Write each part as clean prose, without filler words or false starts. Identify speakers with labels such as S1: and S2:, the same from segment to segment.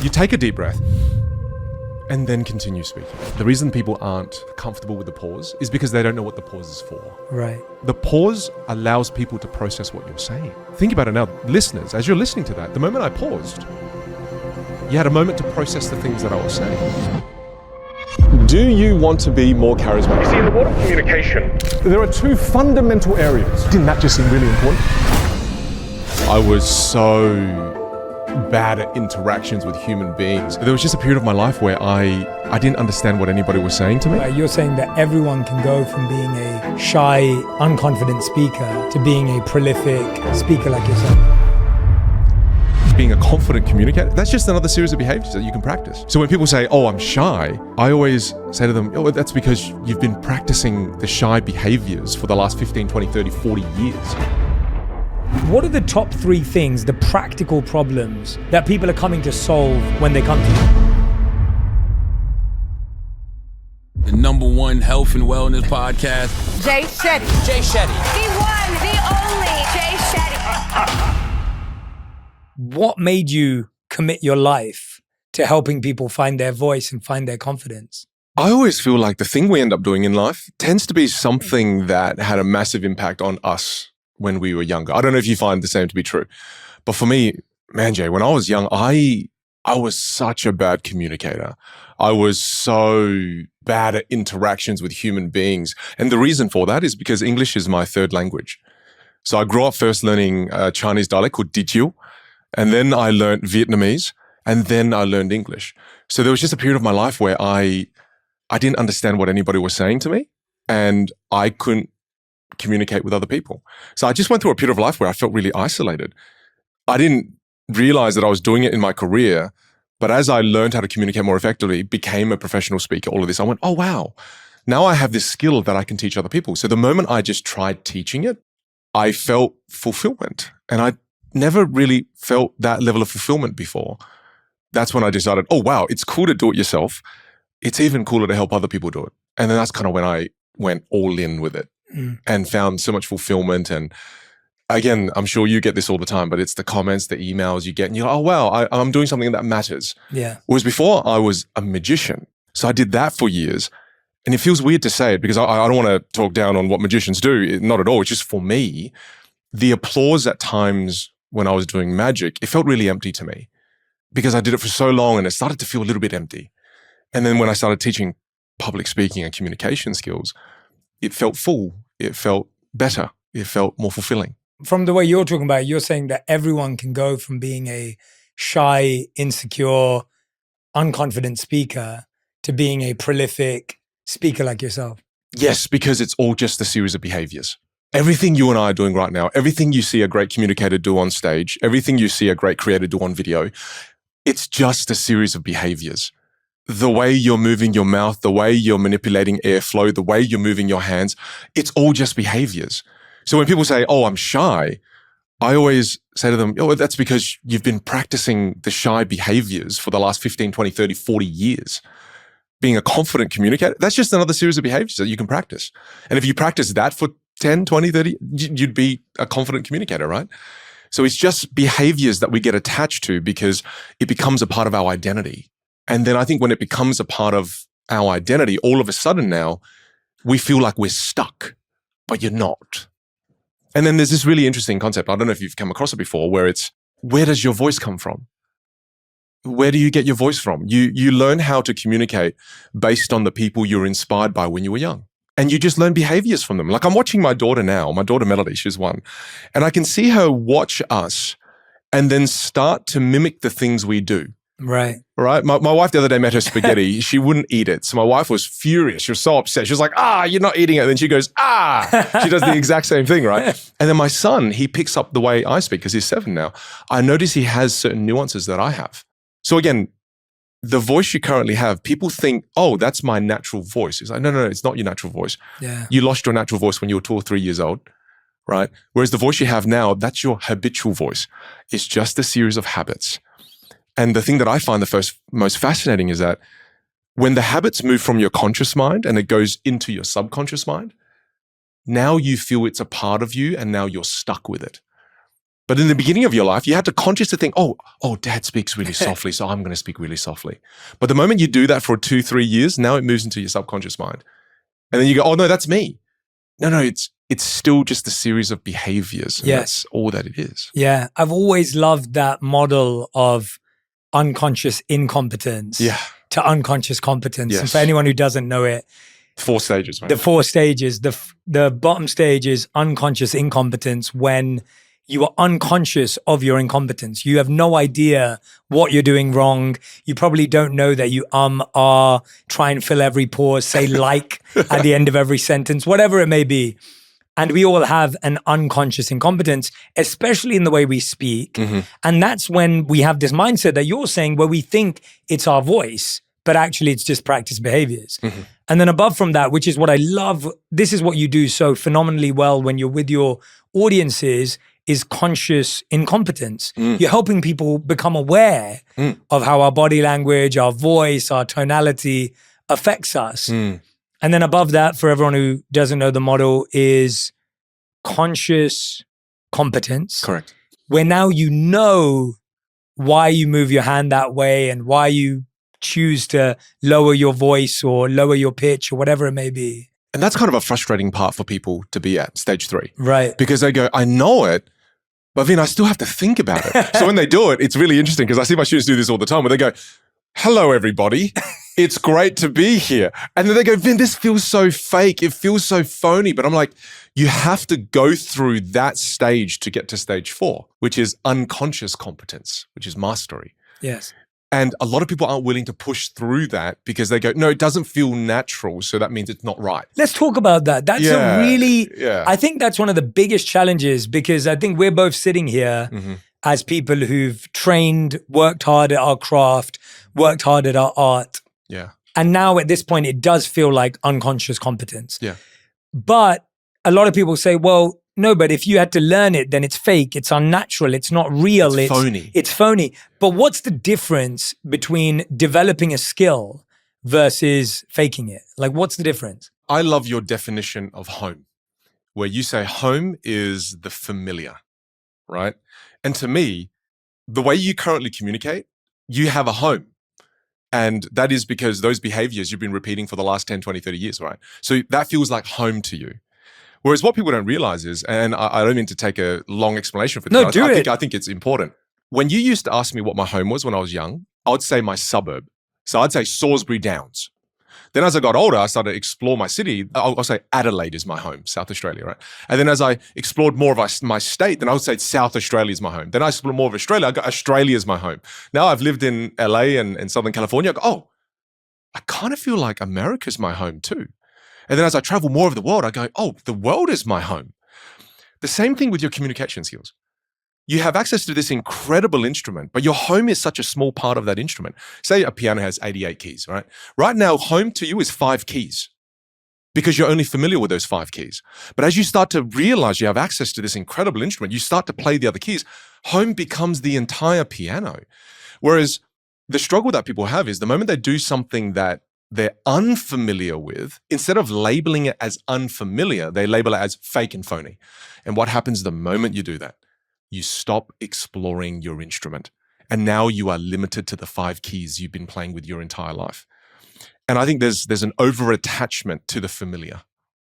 S1: You take a deep breath and then continue speaking. The reason people aren't comfortable with the pause is because they don't know what the pause is for.
S2: Right.
S1: The pause allows people to process what you're saying. Think about it now, listeners, as you're listening to that, the moment I paused, you had a moment to process the things that I was saying. Do you want to be more charismatic?
S3: You see, in the world of communication,
S1: There are two fundamental areas. Didn't that just seem really important? I was so bad at interactions with human beings. There was just a period of my life where I didn't understand what anybody was saying to me.
S2: You're saying that everyone can go from being a shy, unconfident speaker to being a prolific speaker like yourself.
S1: Being a confident communicator, that's just another series of behaviors that you can practice. So when people say, oh, I'm shy, I always say to them, oh, that's because you've been practicing the shy behaviors for the last 15, 20, 30, 40 years.
S2: What are the top 3 things, the practical problems that people are coming to solve when they come to you?
S4: The #1 health and wellness podcast.
S5: Jay Shetty.
S4: Jay Shetty.
S5: The one, the only Jay Shetty.
S2: What made you commit your life to helping people find their voice and find their confidence?
S1: I always feel like the thing we end up doing in life tends to be something that had a massive impact on us when we were younger. I don't know if you find the same to be true, but for me, man, Jay, when I was young, I was such a bad communicator. I was so bad at interactions with human beings. And the reason for that is because English is my 3rd language. So I grew up first learning a Chinese dialect called Dijiu, and then I learned Vietnamese, and then I learned English. So there was just a period of my life where I didn't understand what anybody was saying to me, and I couldn't communicate with other people. So I just went through a period of life where I felt really isolated. I didn't realize that I was doing it in my career, but as I learned how to communicate more effectively, became a professional speaker, all of this, I went, oh, wow, now I have this skill that I can teach other people. So the moment I just tried teaching it, I felt fulfillment, and I never really felt that level of fulfillment before. That's when I decided, oh, wow, it's cool to do it yourself. It's even cooler to help other people do it. And then that's kind of when I went all in with it and found so much fulfillment. And again, I'm sure you get this all the time, but it's the comments, the emails you get, and you're like, oh, wow, I'm doing something that matters.
S2: Yeah.
S1: Whereas before I was a magician. So I did that for years. And it feels weird to say it because I don't want to talk down on what magicians do. Not at all. It's just for me, the applause at times when I was doing magic, it felt really empty to me because I did it for so long and it started to feel a little bit empty. And then when I started teaching public speaking and communication skills, it felt full. It felt better. It felt more fulfilling.
S2: From the way you're talking about it, you're saying that everyone can go from being a shy, insecure, unconfident speaker to being a prolific speaker like yourself.
S1: Yes, because it's all just a series of behaviors. Everything you and I are doing right now, everything you see a great communicator do on stage, everything you see a great creator do on video, it's just a series of behaviors. The way you're moving your mouth, the way you're manipulating airflow, the way you're moving your hands, it's all just behaviors. So when people say, oh, I'm shy, I always say to them, oh, that's because you've been practicing the shy behaviors for the last 15, 20, 30, 40 years. Being a confident communicator, that's just another series of behaviors that you can practice. And if you practice that for 10, 20, 30, you'd be a confident communicator, right? So it's just behaviors that we get attached to because it becomes a part of our identity. And then I think when it becomes a part of our identity, all of a sudden now, we feel like we're stuck, but you're not. And then there's this really interesting concept. I don't know if you've come across it before, where it's, where does your voice come from? Where do you get your voice from? You learn how to communicate based on the people you were inspired by when you were young. And you just learn behaviors from them. Like I'm watching my daughter now, my daughter Melody, she's 1. And I can see her watch us and then start to mimic the things we do.
S2: Right.
S1: Right. My wife the other day met her spaghetti. She wouldn't eat it. So my wife was furious. She was so upset. She was like, you're not eating it. And then she goes, She does the exact same thing, right? And then my son, he picks up the way I speak because he's 7 now. I notice he has certain nuances that I have. So again, the voice you currently have, people think, oh, that's my natural voice. It's like, no, it's not your natural voice.
S2: Yeah.
S1: You lost your natural voice when you were 2 or 3 years old, right? Whereas the voice you have now, that's your habitual voice. It's just a series of habits. And the thing that I find the most fascinating is that when the habits move from your conscious mind and it goes into your subconscious mind, now you feel it's a part of you and now you're stuck with it. But in the beginning of your life, you had to consciously think, oh, dad speaks really softly, so I'm going to speak really softly. But the moment you do that for 2-3 years, now it moves into your subconscious mind. And then you go, oh, no, that's me. No, it's still just a series of behaviors. And that's all that it is.
S2: Yeah. I've always loved that model of unconscious incompetence to unconscious competence.
S1: Yes.
S2: And for anyone who doesn't know it,
S1: 4 stages, right?
S2: the 4 stages, the bottom stage is unconscious incompetence, when you are unconscious of your incompetence. You have no idea what you're doing wrong. You probably don't know that you are, try and fill every pause, say like at the end of every sentence, whatever it may be. And we all have an unconscious incompetence, especially in the way we speak.
S1: Mm-hmm.
S2: And that's when we have this mindset that you're saying, where we think it's our voice, but actually it's just practice behaviors.
S1: Mm-hmm.
S2: And then above from that, which is what I love, this is what you do so phenomenally well when you're with your audiences, is conscious incompetence. You're helping people become aware of how our body language, our voice, our tonality affects us. And then above that, for everyone who doesn't know the model, is conscious competence.
S1: Correct.
S2: Where now you know why you move your hand that way and why you choose to lower your voice or lower your pitch or whatever it may be.
S1: And that's kind of a frustrating part for people to be at stage 3.
S2: Right.
S1: Because they go, I know it, but then I still have to think about it. So when they do it, it's really interesting because I see my students do this all the time where they go, hello, everybody. It's great to be here. And then they go, Vin, this feels so fake. It feels so phony. But I'm like, you have to go through that stage to get to stage 4, which is unconscious competence, which is mastery.
S2: Yes.
S1: And a lot of people aren't willing to push through that because they go, no, it doesn't feel natural. So that means it's not right.
S2: Let's talk about that. That's a really, I think that's one of the biggest challenges, because I think we're both sitting here as people who've trained, worked hard at our craft, worked hard at our art.
S1: Yeah.
S2: And now at this point, it does feel like unconscious competence.
S1: Yeah.
S2: But a lot of people say, well, no, but if you had to learn it, then it's fake, it's unnatural, it's not real.
S1: It's phony.
S2: It's phony. But what's the difference between developing a skill versus faking it? Like, what's the difference?
S1: I love your definition of home, where you say home is the familiar, right? And to me, the way you currently communicate, you have a home. And that is because those behaviors you've been repeating for the last 10, 20, 30 years, right? So that feels like home to you. Whereas what people don't realize is, and I don't mean to take a long explanation for this. I think it's important. When you used to ask me what my home was when I was young, I would say my suburb. So I'd say Salisbury Downs. Then as I got older, I started to explore my city. I'll say Adelaide is my home, South Australia, right? And then as I explored more of my state, then I would say South Australia is my home. Then I explored more of Australia. I got Australia as my home. Now I've lived in LA and Southern California. I go, I kind of feel like America's my home too. And then as I travel more of the world, I go, the world is my home. The same thing with your communication skills. You have access to this incredible instrument, but your home is such a small part of that instrument. Say a piano has 88 keys, right? Right now, home to you is 5 keys because you're only familiar with those 5 keys. But as you start to realize you have access to this incredible instrument, you start to play the other keys, home becomes the entire piano. Whereas the struggle that people have is the moment they do something that they're unfamiliar with, instead of labeling it as unfamiliar, they label it as fake and phony. And what happens the moment you do that? You stop exploring your instrument. And now you are limited to the 5 keys you've been playing with your entire life. And I think there's an over-attachment to the familiar,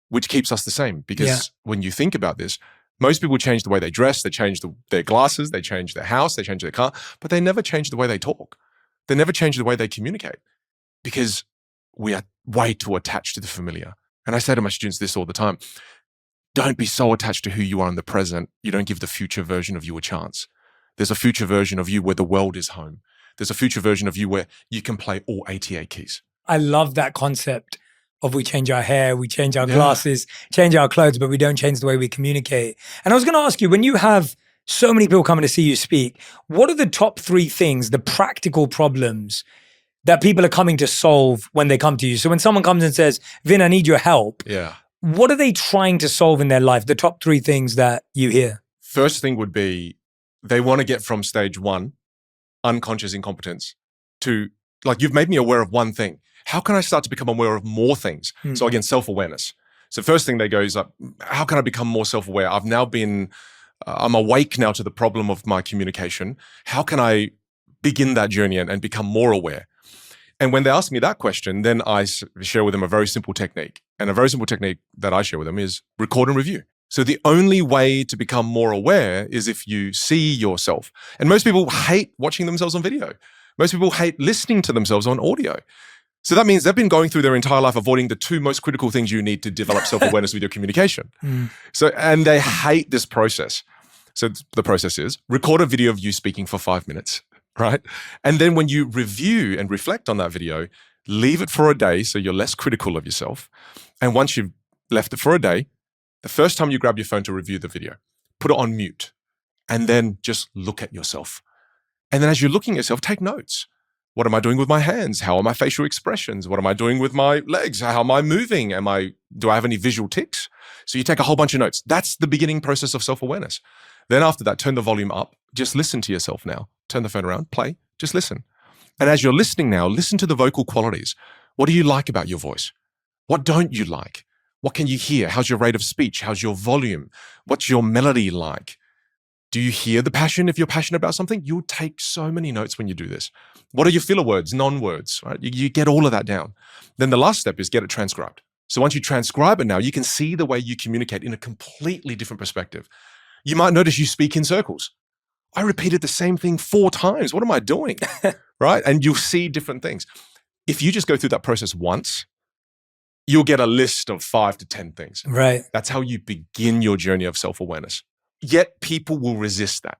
S1: which keeps us the same. Because when you think about this, most people change the way they dress, they change their glasses, they change their house, they change their car, but they never change the way they talk. They never change the way they communicate because we are way too attached to the familiar. And I say to my students this all the time. Don't be so attached to who you are in the present. You don't give the future version of you a chance. There's a future version of you where the world is home. There's a future version of you where you can play all 88 keys.
S2: I love that concept of we change our hair, we change our glasses, change our clothes, but we don't change the way we communicate. And I was going to ask you, when you have so many people coming to see you speak, what are the top 3 things, the practical problems that people are coming to solve when they come to you? So when someone comes and says, Vin, I need your help.
S1: Yeah.
S2: What are they trying to solve in their life? The top 3 things that you hear?
S1: First thing would be they want to get from stage 1, unconscious incompetence, to like, you've made me aware of one thing. How can I start to become aware of more things? So again, self-awareness. So first thing they go is like, how can I become more self-aware? I've now been I'm awake now to the problem of my communication. How can I begin that journey and become more aware? And when they ask me that question, then I share with them a very simple technique. And a very simple technique that I share with them is record and review. So the only way to become more aware is if you see yourself. And most people hate watching themselves on video. Most people hate listening to themselves on audio. So that means they've been going through their entire life avoiding the two most critical things you need to develop self-awareness with your communication. And they hate this process. So the process is record a video of you speaking for 5 minutes, right? And then when you review and reflect on that video, leave it for a day so you're less critical of yourself. And once you've left it for a day, the first time you grab your phone to review the video, put it on mute and then just look at yourself. And then as you're looking at yourself, take notes. What am I doing with my hands? How are my facial expressions? What am I doing with my legs? How am I moving? Do I have any visual tics? So you take a whole bunch of notes. That's the beginning process of self-awareness. Then after that, turn the volume up. Just listen to yourself now. Turn the phone around, play, just listen. And as you're listening now, listen to the vocal qualities. What do you like about your voice? What don't you like? What can you hear? How's your rate of speech? How's your volume? What's your melody like? Do you hear the passion if you're passionate about something? You'll take so many notes when you do this. What are your filler words, non-words, right? You get all of that down. Then the last step is get it transcribed. So once you transcribe it now, you can see the way you communicate in a completely different perspective. You might notice you speak in circles. I repeated the same thing 4 times. What am I doing? Right? And you'll see different things. If you just go through that process once, you'll get a list of 5 to 10 things.
S2: Right.
S1: That's how you begin your journey of self-awareness. Yet people will resist that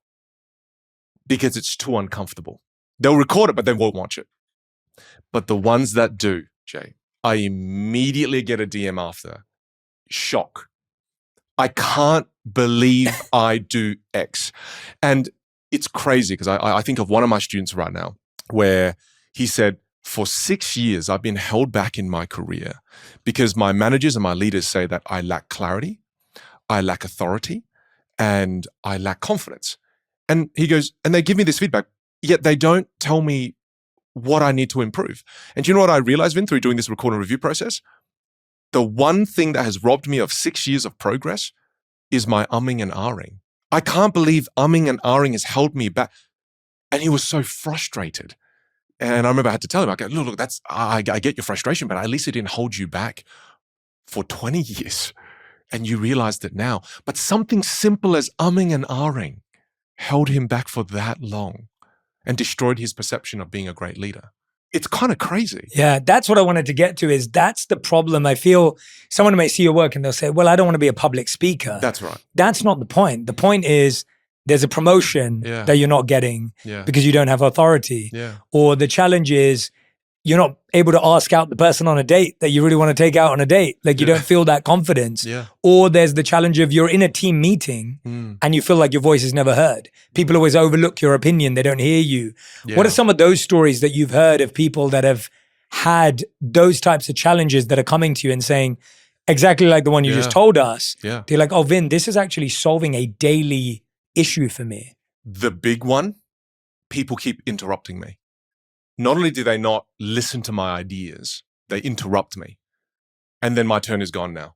S1: because it's too uncomfortable. They'll record it, but they won't watch it. But the ones that do, Jay, I immediately get a DM after. Shock. I can't believe I do X. And it's crazy because I think of one of my students right now where he said, for 6 years, I've been held back in my career because my managers and my leaders say that I lack clarity, I lack authority, and I lack confidence. And he goes, and they give me this feedback, yet they don't tell me what I need to improve. And do you know what I realized, Vin, through doing this record and review process? The one thing that has robbed me of 6 years of progress is my umming and ahhing. I can't believe umming and ahhing has held me back. And he was so frustrated. And I remember I had to tell him, I go, look, I get your frustration, but at least it didn't hold you back for 20 years. And you realized it now. But something simple as umming and ahhing held him back for that long and destroyed his perception of being a great leader. It's kind of crazy.
S2: Yeah, that's what I wanted to get to is that's the problem. I feel someone may see your work and they'll say, well, I don't want to be a public speaker.
S1: That's right.
S2: That's not the point. The point is there's a promotion that you're not getting because you don't have authority.
S1: Yeah.
S2: Or the challenge is you're not able to ask out the person on a date that you really want to take out on a date. Like you don't feel that confidence.
S1: Yeah.
S2: Or there's the challenge of you're in a team meeting and you feel like your voice is never heard. People always overlook your opinion. They don't hear you. Yeah. What are some of those stories that you've heard of people that have had those types of challenges that are coming to you and saying, exactly like the one you just told us, they're like, oh, Vin, this is actually solving a daily issue for me?
S1: The big one, people keep interrupting me. Not only do they not listen to my ideas, they interrupt me. And then my turn is gone now.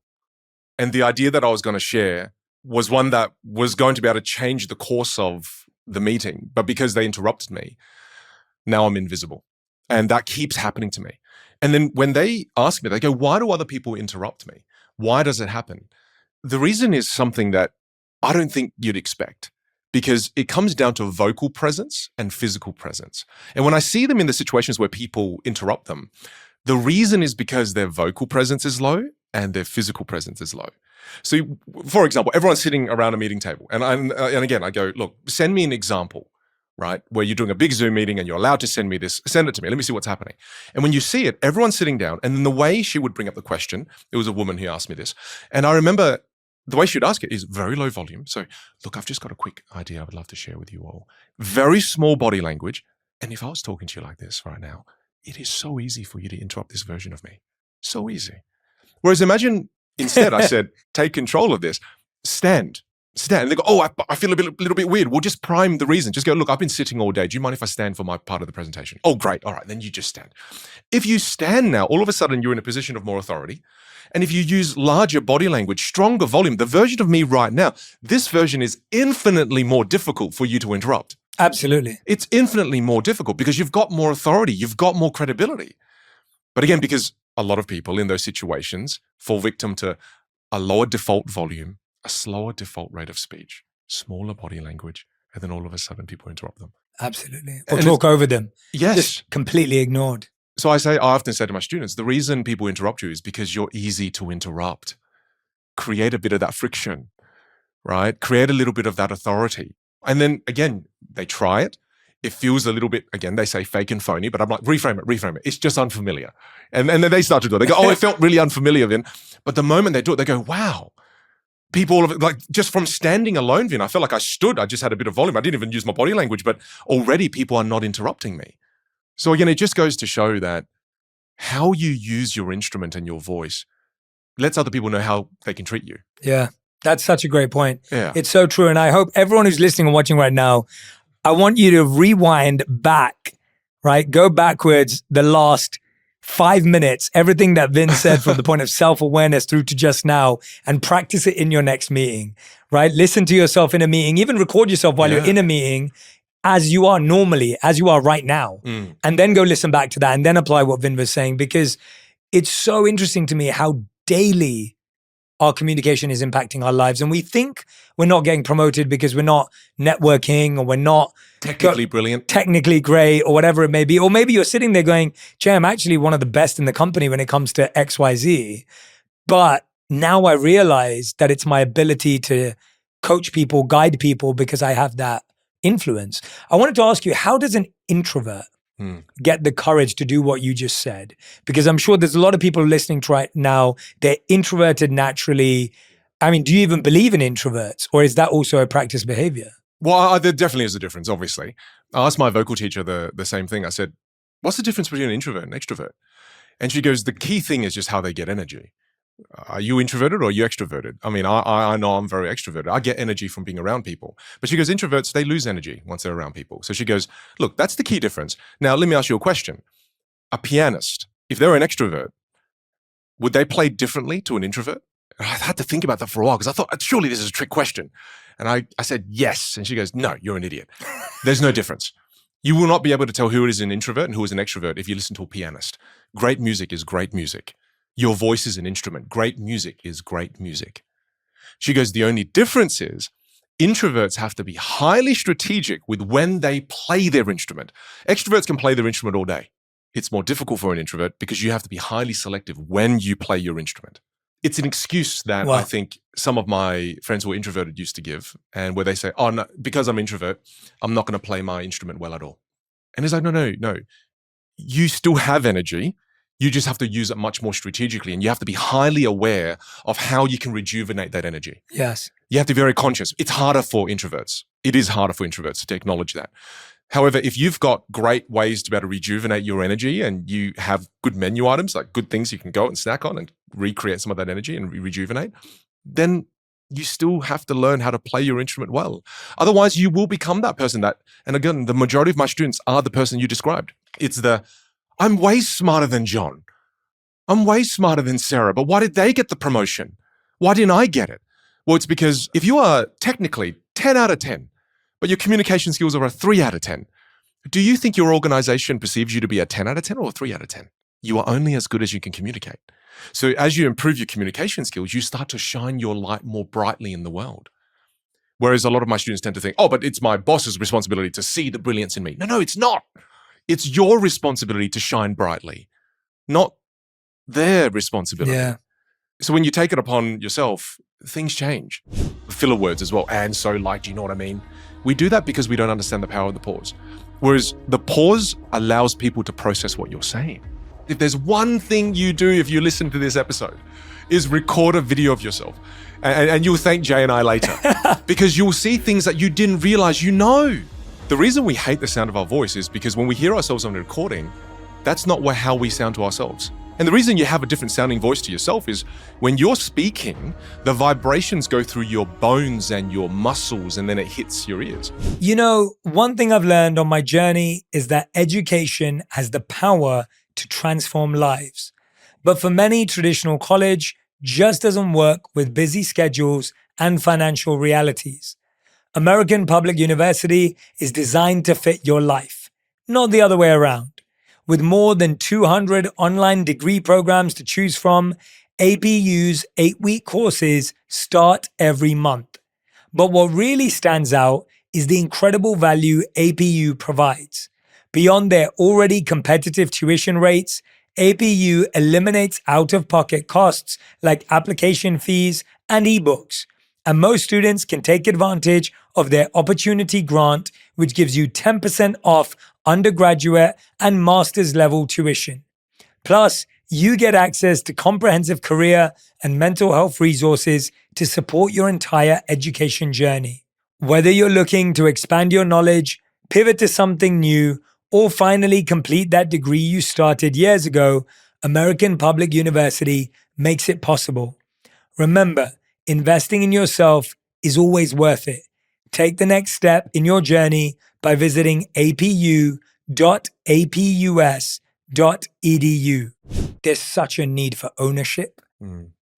S1: And the idea that I was going to share was one that was going to be able to change the course of the meeting. But because they interrupted me, now I'm invisible. And that keeps happening to me. And then when they ask me, they go, why do other people interrupt me? Why does it happen? The reason is something that I don't think you'd expect. Because it comes down to vocal presence and physical presence. And when I see them in the situations where people interrupt them, the reason is because their vocal presence is low and their physical presence is low. So, for example, everyone's sitting around a meeting table. And again, I go, look, send me an example, right? Where you're doing a big Zoom meeting and you're allowed to send me this. Send it to me. Let me see what's happening. And when you see it, everyone's sitting down. And then the way she would bring up the question, it was a woman who asked me this. And I remember the way she'd ask it is very low volume. So, look, I've just got a quick idea I would love to share with you all. Very small body language. And if I was talking to you like this right now, it is so easy for you to interrupt this version of me. So easy. Whereas imagine instead I said, take control of this. Stand. stand. And they go, oh, I feel a little bit weird. We'll just prime the reason. Just go, look, I've been sitting all day. Do you mind if I stand for my part of the presentation? Oh, great. All right, then you just stand. If you stand now, all of a sudden you're in a position of more authority. And if you use larger body language, stronger volume, the version of me right now, this version is infinitely more difficult for you to interrupt.
S2: Absolutely.
S1: It's infinitely more difficult because you've got more authority. You've got more credibility. But again, because a lot of people in those situations fall victim to a lower default volume, a slower default rate of speech, smaller body language, and then all of a sudden people interrupt them.
S2: Absolutely. Or talk over them.
S1: Yes.
S2: Just completely ignored.
S1: So I often say to my students, the reason people interrupt you is because you're easy to interrupt. Create a bit of that friction, right? Create a little bit of that authority. And then again, they try it. It feels a little bit, again, they say fake and phony, but I'm like, reframe it. It's just unfamiliar. And then they start to do it. They go, oh, it felt really unfamiliar, Vin. But the moment they do it, they go, wow. People, like just from standing alone, Vin, I felt like I stood. I just had a bit of volume. I didn't even use my body language, but already people are not interrupting me. So again, it just goes to show that how you use your instrument and your voice lets other people know how they can treat you.
S2: Yeah, that's such a great point.
S1: Yeah.
S2: It's so true. And I hope everyone who's listening and watching right now, I want you to rewind back, right? Go backwards the last 5 minutes, everything that Vin said from the point of self-awareness through to just now, and practice it in your next meeting, right? Listen to yourself in a meeting, even record yourself while you're in a meeting as you are normally, as you are right now. And then go listen back to that and then apply what Vin was saying, because it's so interesting to me how daily our communication is impacting our lives. And we think we're not getting promoted because we're not networking, or we're not
S1: Technically brilliant.
S2: technically great, or whatever it may be. Or maybe you're sitting there going, Jay, I'm actually one of the best in the company when it comes to XYZ. But now I realize that it's my ability to coach people, guide people, because I have that influence. I wanted to ask you, how does an introvert get the courage to do what you just said? Because I'm sure there's a lot of people listening to right now, they're introverted naturally. I mean, do you even believe in introverts, or is that also a practice behavior?
S1: Well, there definitely is a difference, obviously. I asked my vocal teacher the same thing. I said, what's the difference between an introvert and an extrovert? And she goes, the key thing is just how they get energy. Are you introverted or are you extroverted? I mean, I know I'm very extroverted. I get energy from being around people. But she goes, introverts, they lose energy once they're around people. So she goes, look, that's the key difference. Now, let me ask you a question. A pianist, if they're an extrovert, would they play differently to an introvert? I had to think about that for a while because I thought, surely this is a trick question. And I said, yes. And she goes, no, you're an idiot. There's no difference. You will not be able to tell who is an introvert and who is an extrovert if you listen to a pianist. Great music is great music. Your voice is an instrument. Great music is great music. She goes, the only difference is introverts have to be highly strategic with when they play their instrument. Extroverts can play their instrument all day. It's more difficult for an introvert because you have to be highly selective when you play your instrument. It's an excuse that I think some of my friends who are introverted used to give, and where they say, oh, no, because I'm introvert, I'm not going to play my instrument well at all. And it's like, no. You still have energy. You just have to use it much more strategically, and you have to be highly aware of how you can rejuvenate that energy.
S2: Yes.
S1: You have to be very conscious. It's harder for introverts. It is harder for introverts to acknowledge that. However, if you've got great ways to be able to rejuvenate your energy and you have good menu items, like good things you can go out and snack on and recreate some of that energy and rejuvenate, then you still have to learn how to play your instrument well. Otherwise, you will become that person that, and again, the majority of my students are the person you described. It's I'm way smarter than John. I'm way smarter than Sarah, but why did they get the promotion? Why didn't I get it? Well, it's because if you are technically 10 out of 10, but your communication skills are a 3 out of 10, do you think your organization perceives you to be a 10 out of 10 or a 3 out of 10? You are only as good as you can communicate. So as you improve your communication skills, you start to shine your light more brightly in the world. Whereas a lot of my students tend to think, oh, but it's my boss's responsibility to see the brilliance in me. No, it's not. It's your responsibility to shine brightly, not their responsibility.
S2: Yeah.
S1: So when you take it upon yourself, things change. Filler words as well. And so like, do you know what I mean? We do that because we don't understand the power of the pause. Whereas the pause allows people to process what you're saying. If there's one thing you do if you listen to this episode, is record a video of yourself. And you'll thank Jay and I later. Because you'll see things that you didn't realize you know. The reason we hate the sound of our voice is because when we hear ourselves on a recording, that's not how we sound to ourselves. And the reason you have a different sounding voice to yourself is when you're speaking, the vibrations go through your bones and your muscles, and then it hits your ears.
S2: You know, one thing I've learned on my journey is that education has the power to transform lives. But for many, traditional college just doesn't work with busy schedules and financial realities. American Public University is designed to fit your life, not the other way around. With more than 200 online degree programs to choose from, APU's 8-week courses start every month. But what really stands out is the incredible value APU provides. Beyond their already competitive tuition rates, APU eliminates out-of-pocket costs like application fees and ebooks. And most students can take advantage of their opportunity grant, which gives you 10% off undergraduate and master's level tuition. Plus, you get access to comprehensive career and mental health resources to support your entire education journey. Whether you're looking to expand your knowledge, pivot to something new, or finally complete that degree you started years ago, American Public University makes it possible. Remember, investing in yourself is always worth it. Take the next step in your journey by visiting apu.apus.edu. There's such a need for ownership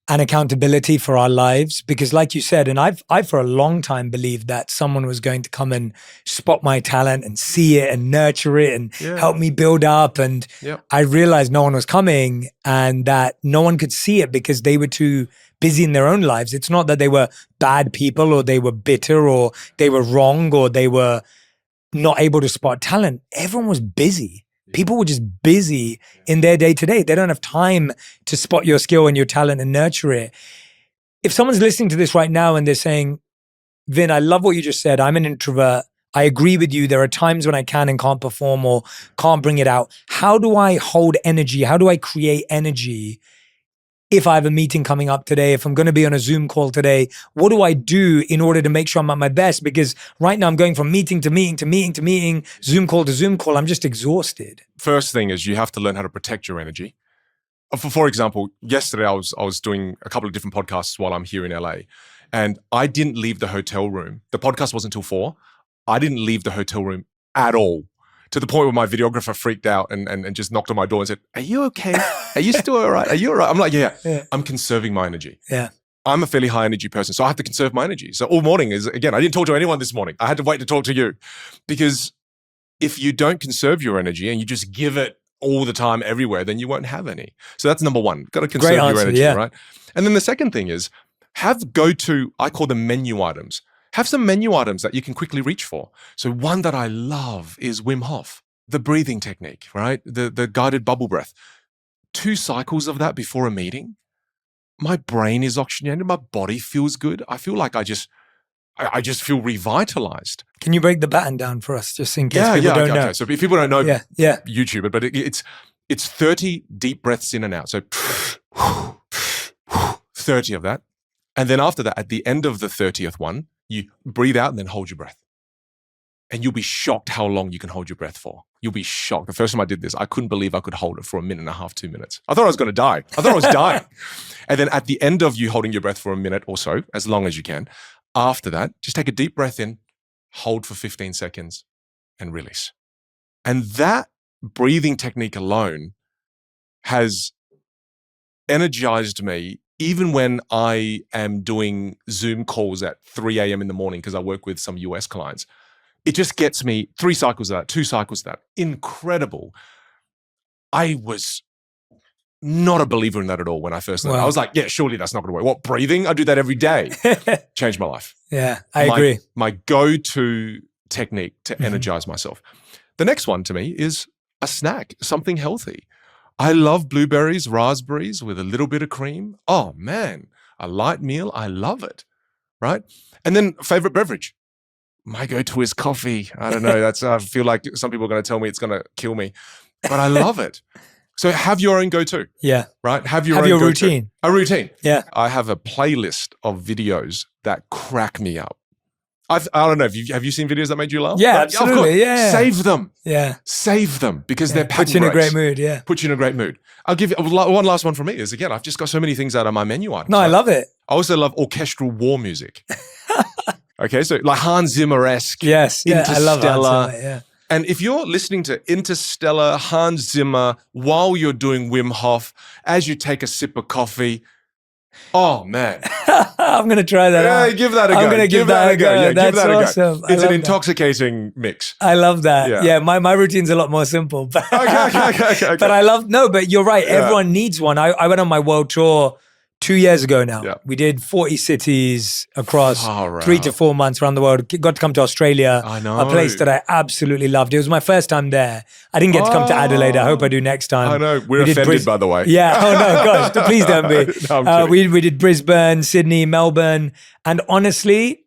S2: and accountability for our lives because, like you said, and I've for a long time believed that someone was going to come and spot my talent and see it and nurture it and help me build up. And I realized no one was coming and that no one could see it because they were too busy in their own lives. It's not that they were bad people or they were bitter or they were wrong or they were not able to spot talent. Everyone was busy. People were just busy in their day-to-day. They don't have time to spot your skill and your talent and nurture it. If someone's listening to this right now and they're saying, Vin, I love what you just said. I'm an introvert. I agree with you. There are times when I can and can't perform or can't bring it out. How do I hold energy? How do I create energy? If I have a meeting coming up today, if I'm going to be on a Zoom call today, what do I do in order to make sure I'm at my best? Because right now I'm going from meeting to meeting to meeting to meeting, Zoom call to Zoom call. I'm just exhausted.
S1: First thing is you have to learn how to protect your energy. For example, yesterday I was doing a couple of different podcasts while I'm here in LA, and I didn't leave the hotel room. The podcast wasn't until 4. I didn't leave the hotel room at all. To the point where my videographer freaked out and just knocked on my door and said, "Are you okay? Are you still all right? Are you all right?" I'm like, yeah. I'm conserving my energy.
S2: Yeah.
S1: I'm a fairly high energy person, so I have to conserve my energy. So all morning is, again, I didn't talk to anyone this morning. I had to wait to talk to you because if you don't conserve your energy and you just give it all the time everywhere, then you won't have any. So that's number one. Got to conserve your energy, right? And then the second thing is have go-to, I call them menu items. Have some menu items that you can quickly reach for. So one that I love is Wim Hof, the breathing technique, right? The guided bubble breath. 2 cycles of that before a meeting. My brain is oxygenated. My body feels good. I feel like I just feel revitalized.
S2: Can you break the pattern down for us just in case people don't know?
S1: Okay. So if people don't know YouTube it, but it's 30 deep breaths in and out. So 30 of that. And then after that, at the end of the 30th one, you breathe out and then hold your breath. And you'll be shocked how long you can hold your breath for. You'll be shocked. The first time I did this, I couldn't believe I could hold it for 1.5 minutes, 2 minutes. I thought I was going to die. I thought I was dying. And then at the end of you holding your breath for a minute or so, as long as you can, after that, just take a deep breath in, hold for 15 seconds, and release. And that breathing technique alone has energized me even when I am doing Zoom calls at 3 a.m. in the morning because I work with some US clients. It just gets me 3 cycles of that, 2 cycles of that. Incredible. I was not a believer in that at all when I first learned. I was like, yeah, surely that's not going to work. What, breathing? I do that every day. Changed my life.
S2: Yeah, I agree.
S1: My go-to technique to energize myself. The next one to me is a snack, something healthy. I love blueberries, raspberries with a little bit of cream. Oh man, a light meal. I love it, right? And then favorite beverage. My go-to is coffee. I don't know. I feel like some people are going to tell me it's going to kill me, but I love it. So have your own go-to.
S2: Yeah.
S1: Right? Have your own
S2: routine.
S1: A routine.
S2: Yeah.
S1: I have a playlist of videos that crack me up. I don't know. Have you seen videos that made you laugh?
S2: Yeah,
S1: Of
S2: absolutely.
S1: course.
S2: Yeah.
S1: Save them.
S2: Yeah.
S1: Save them because they're
S2: Puts you in a
S1: breaks.
S2: great mood. Yeah.
S1: Put you in a great mood. I'll give you one last one from me. Is again, I've just got so many things out of my menu items.
S2: No, I love it.
S1: I also love orchestral war music. Okay, so like Hans Zimmer-esque.
S2: Yes. Yeah. I love
S1: Interstellar.
S2: that. Yeah.
S1: And if you're listening to Interstellar, Hans Zimmer, while you're doing Wim Hof, as you take a sip of coffee, oh man.
S2: I'm going to try that out.
S1: Yeah, give that a go.
S2: I'm going to give that a go.
S1: Yeah,
S2: That's
S1: give that
S2: awesome.
S1: a go. It's an
S2: love that.
S1: intoxicating mix.
S2: I love that.
S1: Yeah.
S2: Yeah, my routine's a lot more simple. But,
S1: Okay.
S2: but I love, but you're right.
S1: Yeah.
S2: Everyone needs one. I went on my world tour 2 years ago now.
S1: Yeah.
S2: We did 40 cities across
S1: Far
S2: 3
S1: out.
S2: to 4 months around the world. Got to come to Australia.
S1: I know.
S2: A place that I absolutely loved. It was my first time there. I didn't get to come to Adelaide. I hope I do next time.
S1: I know. We're
S2: We did
S1: offended, by the way.
S2: Yeah. Oh no, gosh. Please don't be.
S1: No, I'm kidding.
S2: We did Brisbane, Sydney, Melbourne. And honestly,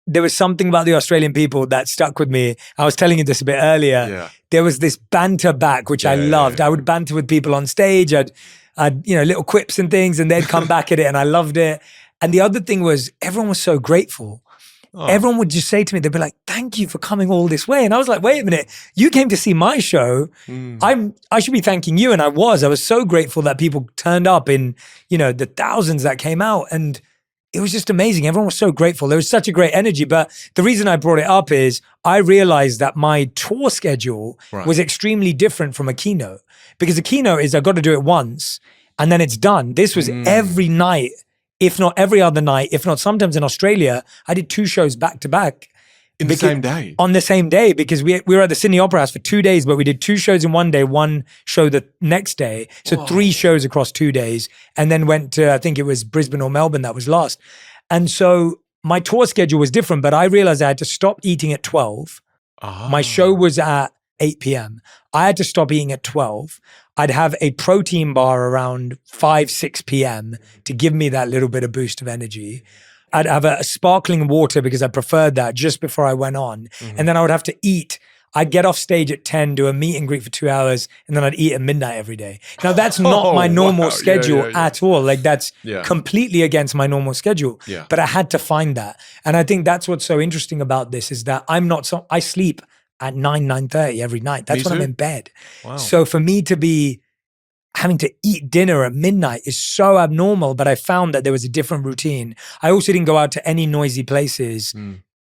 S2: there was something about the Australian people that stuck with me. I was telling you this a bit earlier.
S1: Yeah.
S2: There was this banter back, which I loved.
S1: Yeah.
S2: I would banter with people on stage. I'd little quips and things, and they'd come back at it, and I loved it. And the other thing was, everyone was so grateful.
S1: Oh.
S2: Everyone would just say to me, they'd be like, "Thank you for coming all this way." And I was like, "Wait a minute, you came to see my show. I should be thanking you." And I was so grateful that people turned up in, the thousands that came out, and it was just amazing. Everyone was so grateful. There was such a great energy. But the reason I brought it up is I realized that my tour schedule was extremely different from a keynote, because a keynote is I've got to do it once and then it's done. This was every night, if not every other night, if not sometimes in Australia, I did 2 shows back to back.
S1: In the same day.
S2: On the same day, because we were at the Sydney Opera House for 2 days, but we did 2 shows in one day, 1 show the next day. So 3 shows across 2 days, and then went to, I think it was Brisbane or Melbourne that was last. And so my tour schedule was different, but I realized I had to stop eating at 12. My show was at 8 p.m. I had to stop eating at 12. I'd have a protein bar around 5, 6 p.m. to give me that little bit of boost of energy. I'd have a sparkling water because I preferred that just before I went on. And then I would have to eat. I'd get off stage at 10, do a meet and greet for 2 hours, and then I'd eat at midnight every day. Now, that's not my normal
S1: wow.
S2: schedule
S1: Yeah.
S2: at all. Like, that's
S1: Yeah.
S2: completely against my normal schedule.
S1: Yeah.
S2: But I had to find that. And I think that's what's so interesting about this is that I sleep at 9:30 every night. That's
S1: Me
S2: when I'm
S1: too.
S2: in bed.
S1: Wow.
S2: So for me to be having to eat dinner at midnight is so abnormal, but I found that there was a different routine. I also didn't go out to any noisy places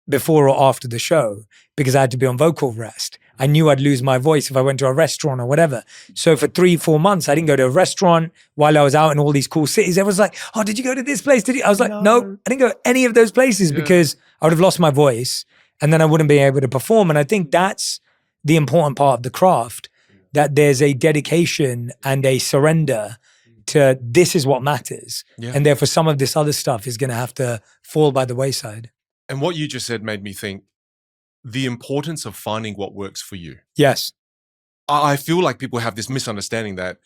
S2: before or after the show because I had to be on vocal rest. I knew I'd lose my voice if I went to a restaurant or whatever. So for 3-4 months, I didn't go to a restaurant while I was out in all these cool cities. Everyone's like, "Oh, did you go to this place? Did you?" I was like, no, I didn't go to any of those places because I would have lost my voice and then I wouldn't be able to perform. And I think that's the important part of the craft, that there's a dedication and a surrender to this is what matters.
S1: Yeah.
S2: And therefore some of this other stuff is going to have to fall by the wayside.
S1: And what you just said made me think the importance of finding what works for you.
S2: Yes.
S1: I feel like people have this misunderstanding that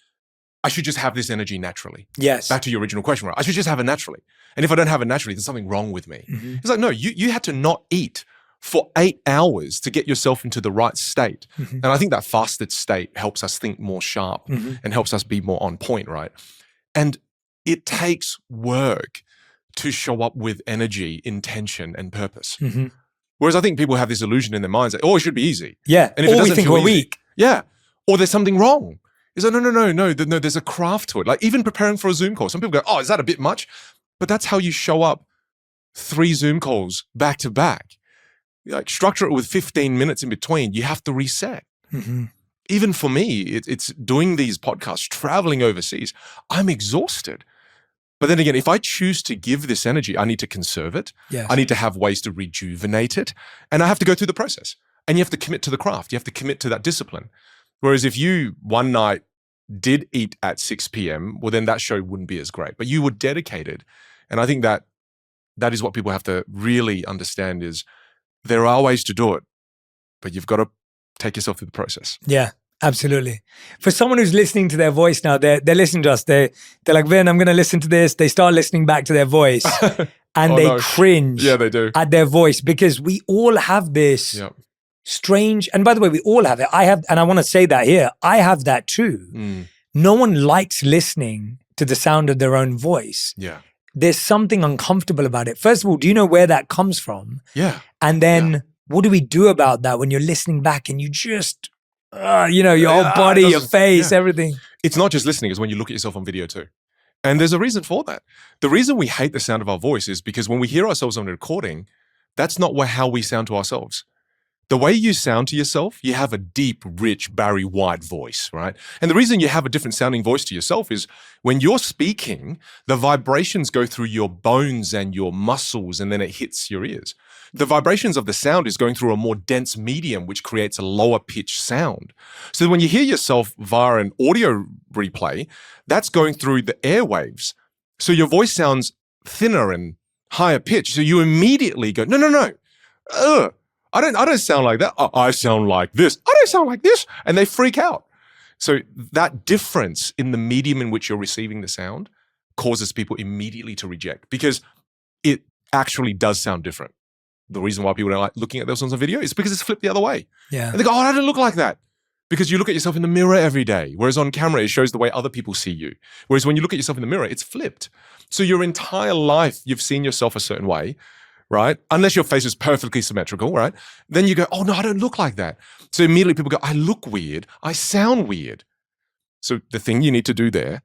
S1: I should just have this energy naturally.
S2: Yes.
S1: Back to your original question, right? I should just have it naturally. And if I don't have it naturally, there's something wrong with me. It's like, no, you had to not eat for 8 hours to get yourself into the right state. And I think that fasted state helps us think more sharp and helps us be more on point, right? And it takes work to show up with energy, intention, and purpose. Whereas I think people have this illusion in their minds that, oh, it should be easy.
S2: Yeah.
S1: And if it
S2: Or we
S1: doesn't
S2: think
S1: feel
S2: we're
S1: easy-
S2: weak.
S1: Yeah. Or there's something wrong. It's like, no, there's a craft to it. Like even preparing for a Zoom call. Some people go, oh, is that a bit much? But that's how you show up 3 Zoom calls back to back. Like structure it with 15 minutes in between. You have to reset. Even for me, it's doing these podcasts, traveling overseas. I'm exhausted. But then again, if I choose to give this energy, I need to conserve it.
S2: Yes.
S1: I need to have ways to rejuvenate it. And I have to go through the process. And you have to commit to the craft. You have to commit to that discipline. Whereas if you one night did eat at 6 p.m., well, then that show wouldn't be as great. But you were dedicated. And I think that is what people have to really understand is there are ways to do it, but you've got to take yourself through the process.
S2: Yeah, absolutely. For someone who's listening to their voice now, they're listening to us. They're like, Vin, I'm going to listen to this. They start listening back to their voice and
S1: Oh,
S2: they
S1: no.
S2: cringe
S1: Yeah, they do.
S2: at their voice because we all have this
S1: Yep.
S2: strange, and by the way, we all have it. I have, and I want to say that here, I have that too.
S1: Mm.
S2: No one likes listening to the sound of their own voice.
S1: Yeah.
S2: there's something uncomfortable about it. First of all, do you know where that comes from?
S1: Yeah.
S2: And then what do we do about that when you're listening back and you just, your whole body, your face, everything.
S1: It's not just listening, it's when you look at yourself on video too. And there's a reason for that. The reason we hate the sound of our voice is because when we hear ourselves on a recording, that's not how we sound to ourselves. The way you sound to yourself, you have a deep, rich, Barry White voice, right? And the reason you have a different sounding voice to yourself is when you're speaking, the vibrations go through your bones and your muscles, and then it hits your ears. The vibrations of the sound is going through a more dense medium, which creates a lower pitch sound. So when you hear yourself via an audio replay, that's going through the airwaves. So your voice sounds thinner and higher pitch. So you immediately go, no. I don't sound like that. I sound like this. I don't sound like this. And they freak out. So that difference in the medium in which you're receiving the sound causes people immediately to reject because it actually does sound different. The reason why people don't like looking at themselves on video is because it's flipped the other way.
S2: Yeah.
S1: And they go, I don't look like that. Because you look at yourself in the mirror every day. Whereas on camera, it shows the way other people see you. Whereas when you look at yourself in the mirror, it's flipped. So your entire life, you've seen yourself a certain way, right? Unless your face is perfectly symmetrical, right? Then you go, oh no, I don't look like that. So immediately people go, I look weird. I sound weird. So the thing you need to do there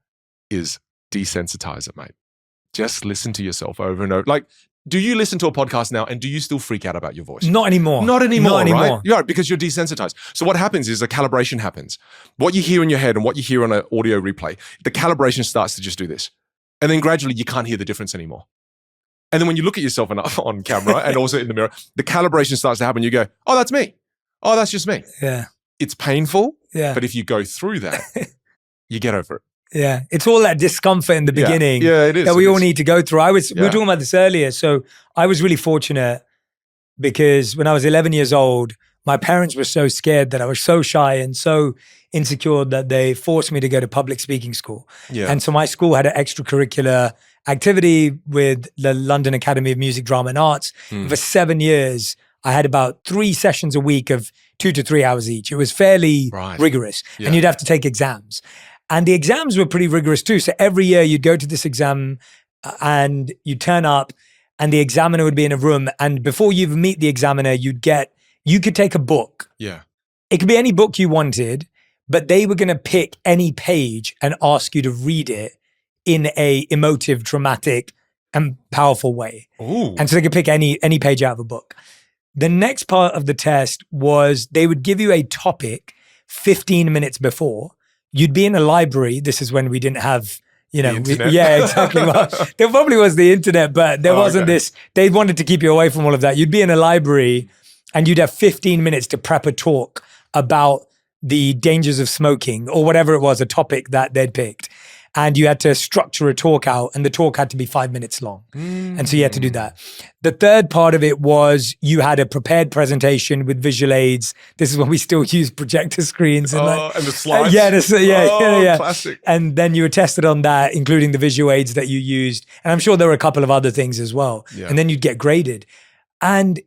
S1: is desensitize it, mate. Just listen to yourself over and over. Like, do you listen to a podcast now and do you still freak out about your voice?
S2: Not anymore.
S1: Not anymore, right? Yeah, because you're desensitized. So what happens is a calibration happens. What you hear in your head and what you hear on an audio replay, the calibration starts to just do this. And then gradually you can't hear the difference anymore. And then when you look at yourself on camera and also in the mirror, the calibration starts to happen. You go, oh, that's me. Oh, that's just me.
S2: Yeah.
S1: It's painful.
S2: Yeah.
S1: But if you go through that, you get over it.
S2: Yeah. It's all that discomfort in the beginning
S1: Yeah, it is.
S2: that we all need to go through. We were talking about this earlier. So I was really fortunate because when I was 11 years old, my parents were so scared that I was so shy and so insecure that they forced me to go to public speaking school.
S1: Yeah.
S2: And so my school had an extracurricular activity with the London Academy of Music, Drama and Arts. For 7 years, I had about 3 sessions a week of 2 to 3 hours each. It was fairly rigorous.
S1: Yeah.
S2: And you'd have to take exams. And the exams were pretty rigorous too. So every year you'd go to this exam and you'd turn up and the examiner would be in a room. And before you even meet the examiner, you could take a book.
S1: Yeah.
S2: It could be any book you wanted, but they were going to pick any page and ask you to read it in a emotive, dramatic, and powerful way.
S1: Ooh.
S2: And so they could pick any page out of a book. The next part of the test was they would give you a topic 15 minutes before. You'd be in a library. This is when we didn't have,
S1: internet.
S2: Exactly. Well, there probably was the internet, but there wasn't this. They wanted to keep you away from all of that. You'd be in a library and you'd have 15 minutes to prep a talk about the dangers of smoking or whatever it was, a topic that they'd picked. And you had to structure a talk out and the talk had to be 5 minutes long. And so you had to do that. The third part of it was you had a prepared presentation with visual aids. This is when we still use projector screens. And,
S1: and the slides.
S2: Yeah.
S1: Classic.
S2: And then you were tested on that, including the visual aids that you used. And I'm sure there were a couple of other things as well.
S1: Yeah.
S2: And then you'd get graded. And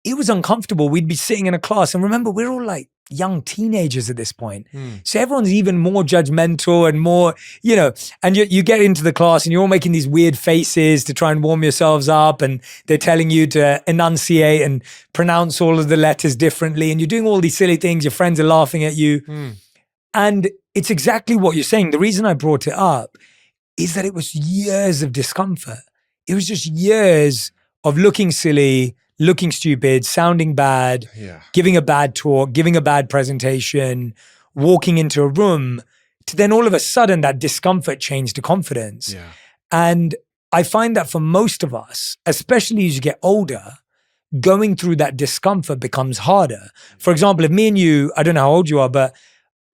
S2: it was uncomfortable. We'd be sitting in a class and remember, we're all like young teenagers at this point. So everyone's even more judgmental and more, and you get into the class and you're all making these weird faces to try and warm yourselves up and they're telling you to enunciate and pronounce all of the letters differently and you're doing all these silly things. Your friends are laughing at you. And it's exactly what you're saying. The reason I brought it up is that it was years of discomfort. It was just years of looking silly, looking stupid, sounding bad, giving a bad talk, giving a bad presentation, walking into a room, to then all of a sudden that discomfort changed to confidence.
S1: Yeah.
S2: And I find that for most of us, especially as you get older, going through that discomfort becomes harder. For example, if me and you, I don't know how old you are, but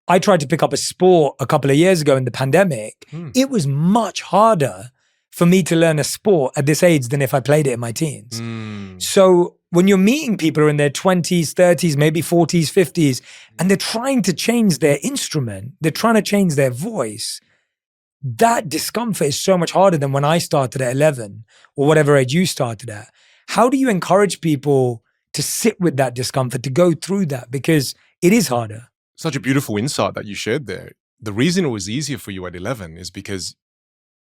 S2: I tried to pick up a sport a couple of years ago in the pandemic. It was much harder for me to learn a sport at this age than if I played it in my teens. So when you're meeting people who are in their 20s, 30s, maybe 40s, 50s, and they're trying to change their instrument, they're trying to change their voice, that discomfort is so much harder than when I started at 11 or whatever age you started at. How do you encourage people to sit with that discomfort, to go through that? Because it is harder.
S1: Such a beautiful insight that you shared there. The reason it was easier for you at 11 is because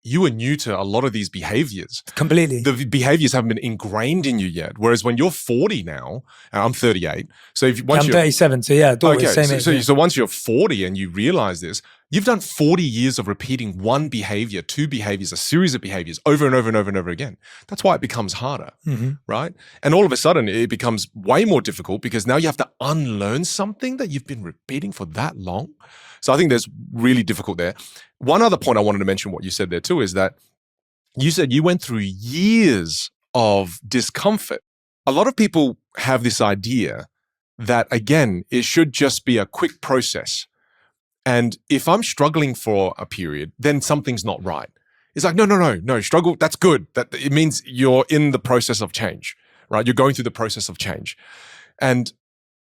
S1: you are new to a lot of these behaviors.
S2: Completely.
S1: The behaviors haven't been ingrained in you yet. Whereas when you're 40 now, and I'm 38. So once
S2: I'm
S1: you're
S2: 37. So yeah, same age.
S1: So once you're 40 and you realize this, you've done 40 years of repeating one behavior, two behaviors, a series of behaviors over and over and over and over again. That's why it becomes harder, right? And all of a sudden it becomes way more difficult because now you have to unlearn something that you've been repeating for that long. So I think there's really difficult there. One other point I wanted to mention what you said there too is that you said you went through years of discomfort. A lot of people have this idea that, again, it should just be a quick process. And if I'm struggling for a period, then something's not right. It's like, no, struggle, that's good. That it means you're in the process of change, right? You're going through the process of change. And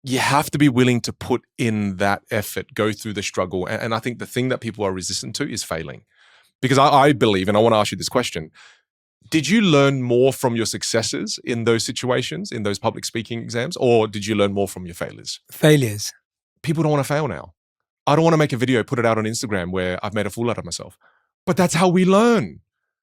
S1: you have to be willing to put in that effort, go through the struggle. And I think the thing that people are resistant to is failing. Because I believe, and I want to ask you this question, did you learn more from your successes in those situations, in those public speaking exams, or did you learn more from your failures?
S2: Failures.
S1: People don't want to fail now. I don't want to make a video, put it out on Instagram where I've made a fool out of myself. But that's how we learn,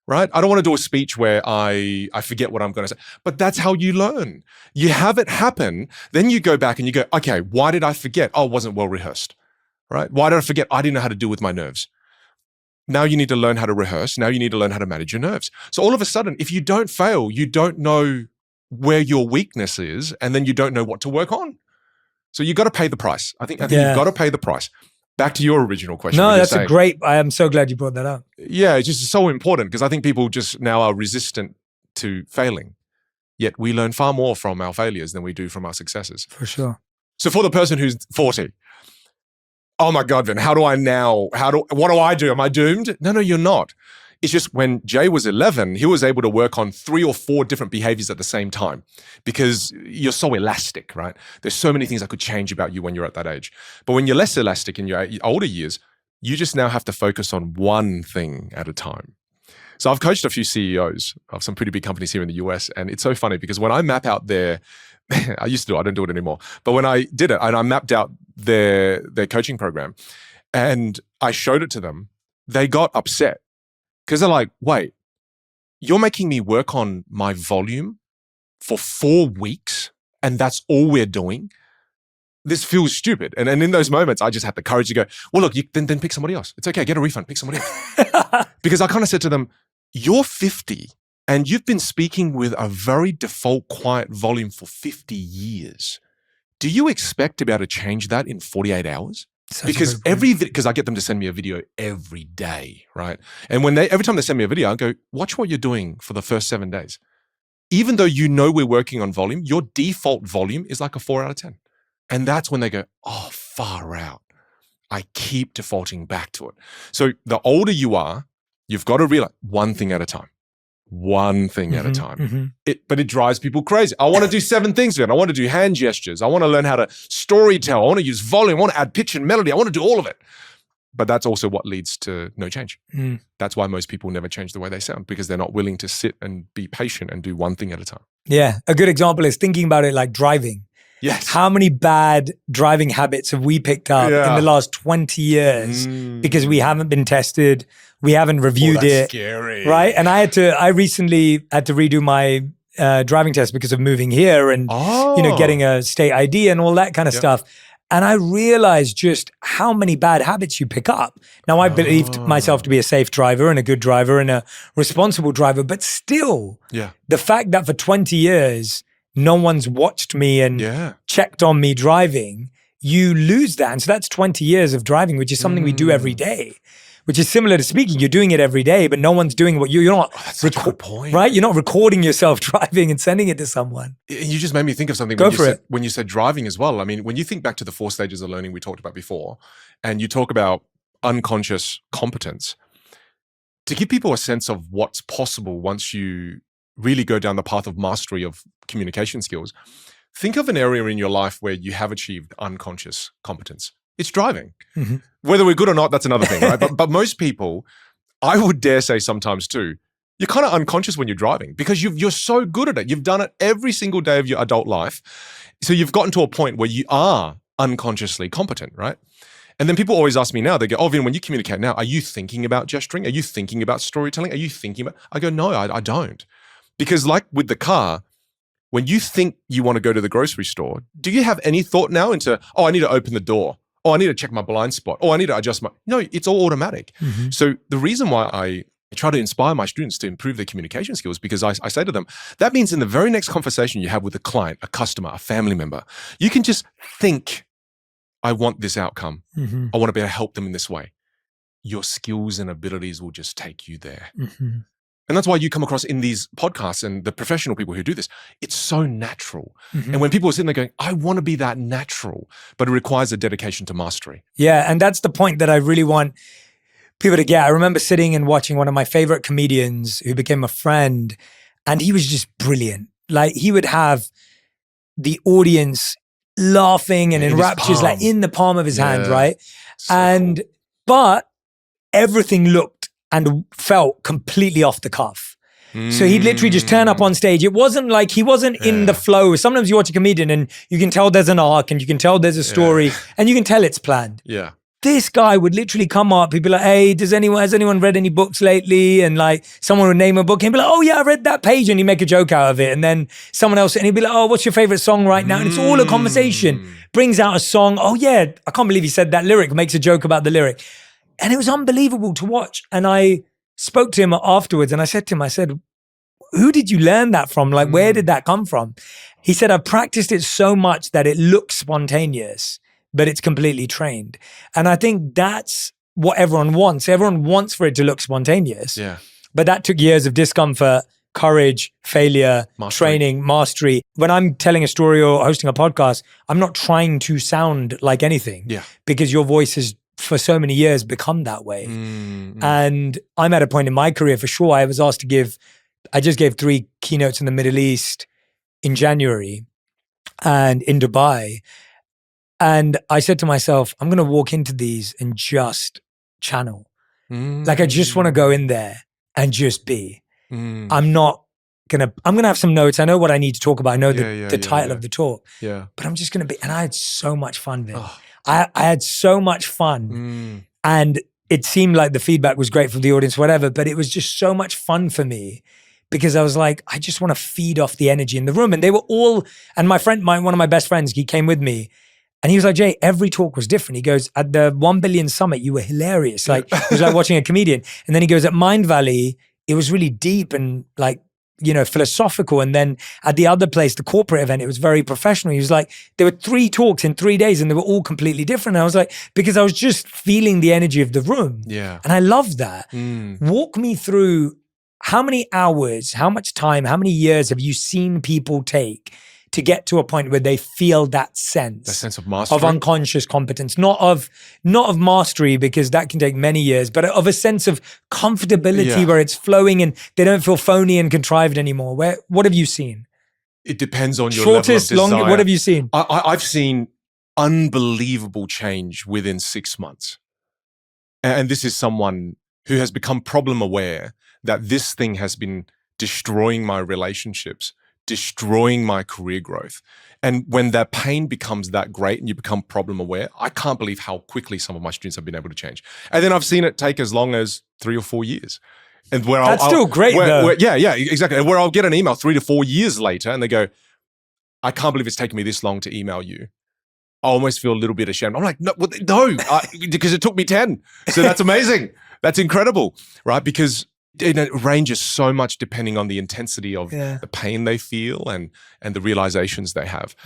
S1: right? I don't want to do a speech where I forget what I'm going to say, but that's how you learn. You have it happen, then you go back and you go, okay, why did I forget? Oh, it wasn't well rehearsed, right? Why did I forget? I didn't know how to deal with my nerves. Now you need to learn how to rehearse. Now you need to learn how to manage your nerves. So all of a sudden, if you don't fail, you don't know where your weakness is, and then you don't know what to work on. So you got to pay the price. I think you've got to pay the price. Back to your original question.
S2: No, that's a great, I am so glad you brought that up.
S1: Yeah, it's just so important because I think people just now are resistant to failing. Yet we learn far more from our failures than we do from our successes.
S2: For sure.
S1: So for the person who's 40, oh my God, Vin, what do I do? Am I doomed? No, you're not. It's just when Jay was 11, he was able to work on 3 or 4 different behaviors at the same time because you're so elastic, right? There's so many things that could change about you when you're at that age. But when you're less elastic in your older years, you just now have to focus on one thing at a time. So I've coached a few CEOs of some pretty big companies here in the US. And it's so funny because when I map out I used to do it, I don't do it anymore. But when I did it and I mapped out their coaching program and I showed it to them, they got upset. Because they're like, wait, you're making me work on my volume for 4 weeks and that's all we're doing? This feels stupid. And in those moments, I just had the courage to go, well, look, then pick somebody else. It's okay, get a refund, pick somebody else. Because I kind of said to them, you're 50 and you've been speaking with a very default quiet volume for 50 years. Do you expect to be able to change that in 48 hours? Because I get them to send me a video every day, right? And every time they send me a video, I go, watch what you're doing for the first 7 days. Even though you know we're working on volume, your default volume is like a 4 out of 10. And that's when they go, oh, far out. I keep defaulting back to it. So the older you are, you've got to realize one thing at a time. One thing at a time. But it drives people crazy. I want to do 7 things with it. I want to do hand gestures. I want to learn how to story tell. I want to use volume. I want to add pitch and melody. I want to do all of it. But that's also what leads to no change. That's why most people never change the way they sound because they're not willing to sit and be patient and do one thing at a time.
S2: Yeah. A good example is thinking about it like driving.
S1: Yes.
S2: How many bad driving habits have we picked up in the last 20 years because we haven't been tested, we haven't reviewed it.
S1: Scary.
S2: Right? And I recently had to redo my driving test because of moving here and getting a state ID and all that kind of stuff. And I realized just how many bad habits you pick up. Now, I believed myself to be a safe driver and a good driver and a responsible driver, but still, the fact that for 20 years, no one's watched me and checked on me driving, you lose that. And so that's 20 years of driving, which is something we do every day, which is similar to speaking. You're doing it every day, but no one's doing what you're not.
S1: That's such a good point.
S2: Right? You're not recording yourself driving and sending it to someone.
S1: You just made me think of something when you said driving as well. I mean, when you think back to the 4 stages of learning we talked about before, and you talk about unconscious competence, to give people a sense of what's possible once you really go down the path of mastery of communication skills, think of an area in your life where you have achieved unconscious competence. It's driving. Whether we're good or not, that's another thing, right? But most people, I would dare say sometimes too, you're kind of unconscious when you're driving because you're so good at it. You've done it every single day of your adult life. So you've gotten to a point where you are unconsciously competent, right? And then people always ask me now, they go, oh, Vin, when you communicate now, are you thinking about gesturing? Are you thinking about storytelling? Are you thinking about, I go, no, I don't. Because like with the car, when you think you want to go to the grocery store, do you have any thought now into, oh, I need to open the door. Oh, I need to check my blind spot. Oh, I need to adjust my, no, it's all automatic.
S2: Mm-hmm.
S1: So the reason why I try to inspire my students to improve their communication skills, because I say to them, that means in the very next conversation you have with a client, a customer, a family member, you can just think, I want this outcome.
S2: Mm-hmm.
S1: I want to be able to help them in this way. Your skills and abilities will just take you there.
S2: Mm-hmm.
S1: And that's why you come across in these podcasts and the professional people who do this, it's so natural.
S2: Mm-hmm.
S1: And when people are sitting there going, I want to be that natural, but it requires a dedication to mastery.
S2: Yeah, and that's the point that I really want people to get. I remember sitting and watching one of my favorite comedians who became a friend, and he was just brilliant. Like, he would have the audience laughing and in raptures, like in the palm of his hand, right?
S1: So cool.
S2: But everything looked and felt completely off the cuff. So he'd literally just turn up on stage. It wasn't like he wasn't in the flow. Sometimes you watch a comedian and you can tell there's an arc and you can tell there's a story and you can tell it's planned.
S1: Yeah.
S2: This guy would literally come up. He'd be like, hey, has anyone read any books lately? And like someone would name a book. He'd be like, oh yeah, I read that page. And he'd make a joke out of it. And then someone else, and he'd be like, oh, what's your favorite song right now? And it's all a conversation. Brings out a song. Oh yeah, I can't believe he said that lyric. Makes a joke about the lyric. And it was unbelievable to watch. And I spoke to him afterwards and I said to him, who did you learn that from? Like, where did that come from? He said, I've practiced it so much that it looks spontaneous, but it's completely trained. And I think that's what everyone wants. Everyone wants for it to look spontaneous.
S1: Yeah.
S2: But that took years of discomfort, courage, failure, training, mastery. When I'm telling a story or hosting a podcast, I'm not trying to sound like anything.
S1: Yeah.
S2: Because your voice has, for so many years, become that way. And I'm at a point in my career, for sure, I was asked to I just gave 3 keynotes in the Middle East in January and in Dubai. And I said to myself, I'm going to walk into these and just channel. Like, I just want to go in there and just be. I'm going to have some notes. I know what I need to talk about. I know the title of the talk.
S1: Yeah.
S2: But I'm just going to be, and I had so much fun, Vin. I had so much fun. And it seemed like the feedback was great from the audience, whatever, but it was just so much fun for me because I was like, I just want to feed off the energy in the room. And they were all, and my friend, one of my best friends, he came with me and he was like, Jay, every talk was different. He goes, at the 1 billion summit, you were hilarious. Like, it was like watching a comedian. And then he goes, at Mind Valley, it was really deep and like, philosophical. And then at the other place, the corporate event, it was very professional. He was like, there were 3 talks in 3 days and they were all completely different. And I was like, because I was just feeling the energy of the room.
S1: Yeah.
S2: And I love that. Walk me through how many hours, how much time, how many years have you seen people take to get to a point where they feel that sense
S1: of mastery,
S2: of unconscious competence, not of mastery, because that can take many years, but of a sense of comfortability where it's flowing and they don't feel phony and contrived anymore. What have you seen?
S1: It depends on your
S2: shortest,
S1: level of desire.
S2: What have you seen?
S1: I've seen unbelievable change within 6 months. And this is someone who has become problem aware that this thing has been destroying my relationships, destroying my career growth. And when that pain becomes that great and you become problem aware, I can't believe how quickly some of my students have been able to change. And then I've seen it take as long as 3 or 4 years. And where
S2: That's still great though.
S1: Yeah, exactly. And where I'll get an email 3 to 4 years later and they go, I can't believe it's taken me this long to email you. I almost feel a little bit ashamed. I'm like, no, because it took me 10. So that's amazing. That's incredible, right? Because it ranges so much depending on the intensity of the pain they feel and the realizations they have.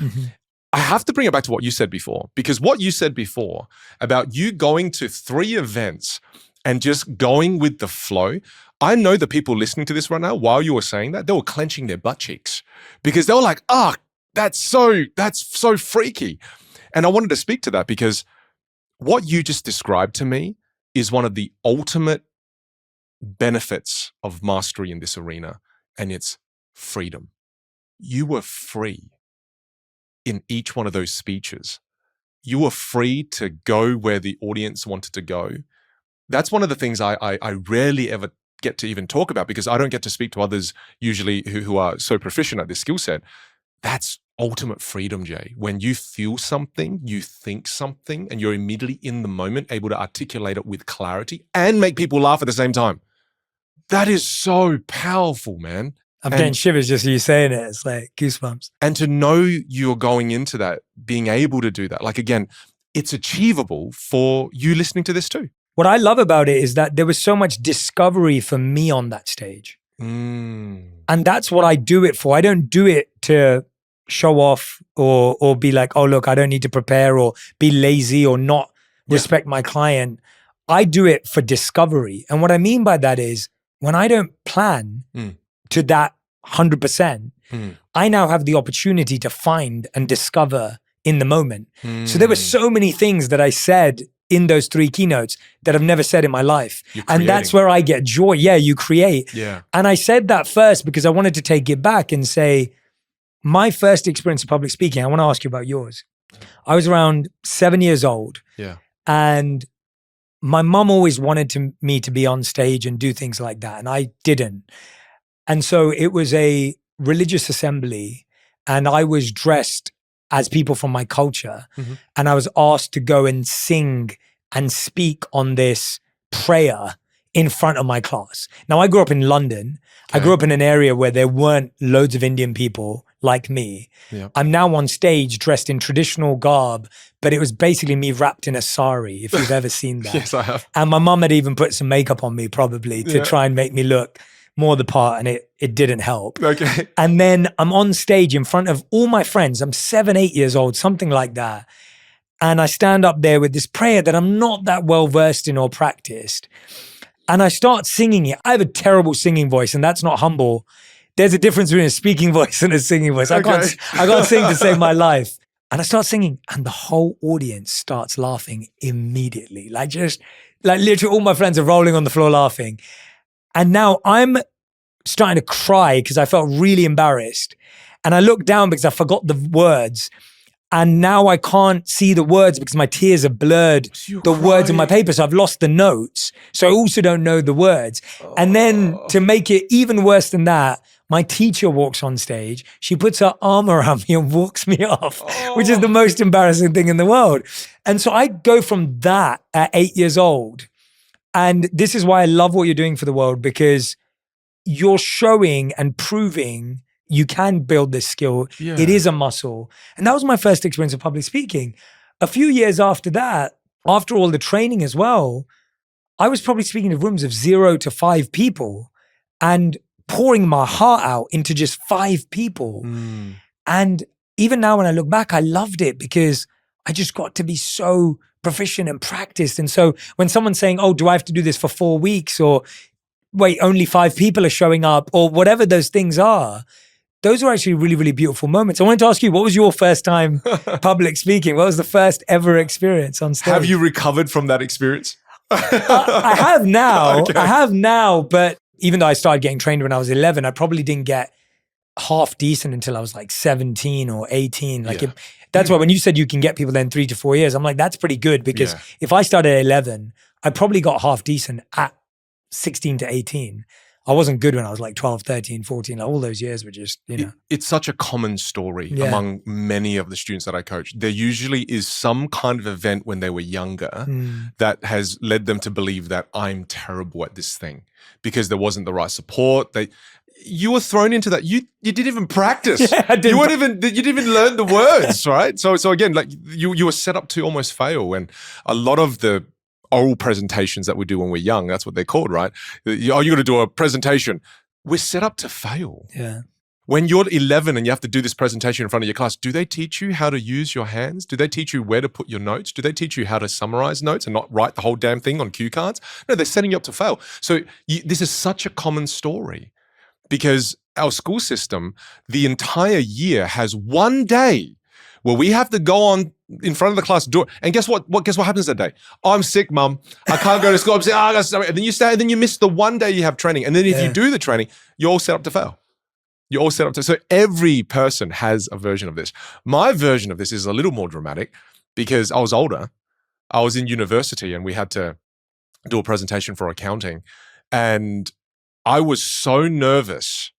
S1: I have to bring it back to what you said before, because what you said before about you going to 3 events and just going with the flow, I know the people listening to this right now, while you were saying that, they were clenching their butt cheeks because they were like, that's so freaky. And I wanted to speak to that because what you just described to me is one of the ultimate benefits of mastery in this arena, and it's freedom. You were free in each one of those speeches. You were free to go where the audience wanted to go. That's one of the things I rarely ever get to even talk about because I don't get to speak to others usually who are so proficient at this skill set. That's ultimate freedom, Jay. When you feel something, you think something, and you're immediately in the moment able to articulate it with clarity and make people laugh at the same time. That is so powerful, man.
S2: I'm getting shivers just you saying it. It's like goosebumps.
S1: And to know you're going into that, being able to do that, like again, it's achievable for you listening to this too.
S2: What I love about it is that there was so much discovery for me on that stage. And that's what I do it for. I don't do it to show off or be like, oh, look, I don't need to prepare or be lazy or not respect my client. I do it for discovery. And what I mean by that is when I don't plan to that 100%, I now have the opportunity to find and discover in the moment. So there were so many things that I said in those 3 keynotes that I've never said in my life. And that's where I get joy. Yeah, you create.
S1: Yeah.
S2: And I said that first because I wanted to take it back and say, my first experience of public speaking, I want to ask you about yours. I was around 7 years old.
S1: Yeah.
S2: And my mom always wanted me to be on stage and do things like that. And I didn't. And so it was a religious assembly and I was dressed as people from my culture. And I was asked to go and sing and speak on this prayer in front of my class. Now, I grew up in London. I grew up in an area where there weren't loads of Indian people like me.
S1: Yeah.
S2: I'm now on stage dressed in traditional garb, but it was basically me wrapped in a sari, if you've ever seen that.
S1: Yes, I have.
S2: And my mum had even put some makeup on me probably to try and make me look more the part, and it didn't help.
S1: Okay.
S2: And then I'm on stage in front of all my friends. I'm 7, 8 years old, something like that. And I stand up there with this prayer that I'm not that well versed in or practiced. And I start singing it. I have a terrible singing voice, and that's not humble. There's a difference between a speaking voice and a singing voice. I can't sing to save my life. And I start singing, and the whole audience starts laughing immediately. Like literally all my friends are rolling on the floor laughing. And now I'm starting to cry because I felt really embarrassed. And I look down because I forgot the words. And now I can't see the words because my tears have blurred the words in my paper. So I've lost the notes. So I also don't know the words. And then to make it even worse than that, my teacher walks on stage. She puts her arm around me and walks me off, which is the most embarrassing thing in the world. And so I go from that at 8 years old. And this is why I love what you're doing for the world, because you're showing and proving you can build this skill.
S1: Yeah.
S2: It is a muscle. And that was my first experience of public speaking. A few years after that, after all the training as well, I was probably speaking to rooms of 0 to 5 people and pouring my heart out into just 5 people. And even now when I look back, I loved it because I just got to be so proficient and practiced. And so when someone's saying, oh, do I have to do this for 4 weeks? Or wait, only 5 people are showing up, or whatever those things are, those are actually really, really beautiful moments. I wanted to ask you, what was your first time public speaking? What was the first ever experience on stage?
S1: Have you recovered from that experience?
S2: I have now.
S1: Okay.
S2: I have now, but even though I started getting trained when I was 11, I probably didn't get half decent until I was like 17 or 18. That's why when you said you can get people then 3 to 4 years, I'm like, that's pretty good, because if I started at 11, I probably got half decent at 16 to 18. I wasn't good when I was like 12, 13, 14. Like all those years were just,
S1: It's such a common story among many of the students that I coach. There usually is some kind of event when they were younger that has led them to believe that I'm terrible at this thing because there wasn't the right support. You were thrown into that. You didn't even practice. You didn't even learn the words, right? So again, like you were set up to almost fail. And a lot of the oral presentations that we do when we're young, that's what they're called, right? Oh, you're going to do a presentation. We're set up to fail.
S2: Yeah.
S1: When you're 11 and you have to do this presentation in front of your class, do they teach you how to use your hands? Do they teach you where to put your notes? Do they teach you how to summarize notes and not write the whole damn thing on cue cards? No, they're setting you up to fail. So this is such a common story because our school system, the entire year has one day where we have to go on in front of the class door. And guess what? Guess what happens that day? Oh, I'm sick, mum. I can't go to school. I'm sick. And then you stay, and then you miss the one day you have training. And then if you do the training, you're all set up to fail. You're all set up to. So every person has a version of this. My version of this is a little more dramatic because I was older. I was in university and we had to do a presentation for accounting. And I was so nervous.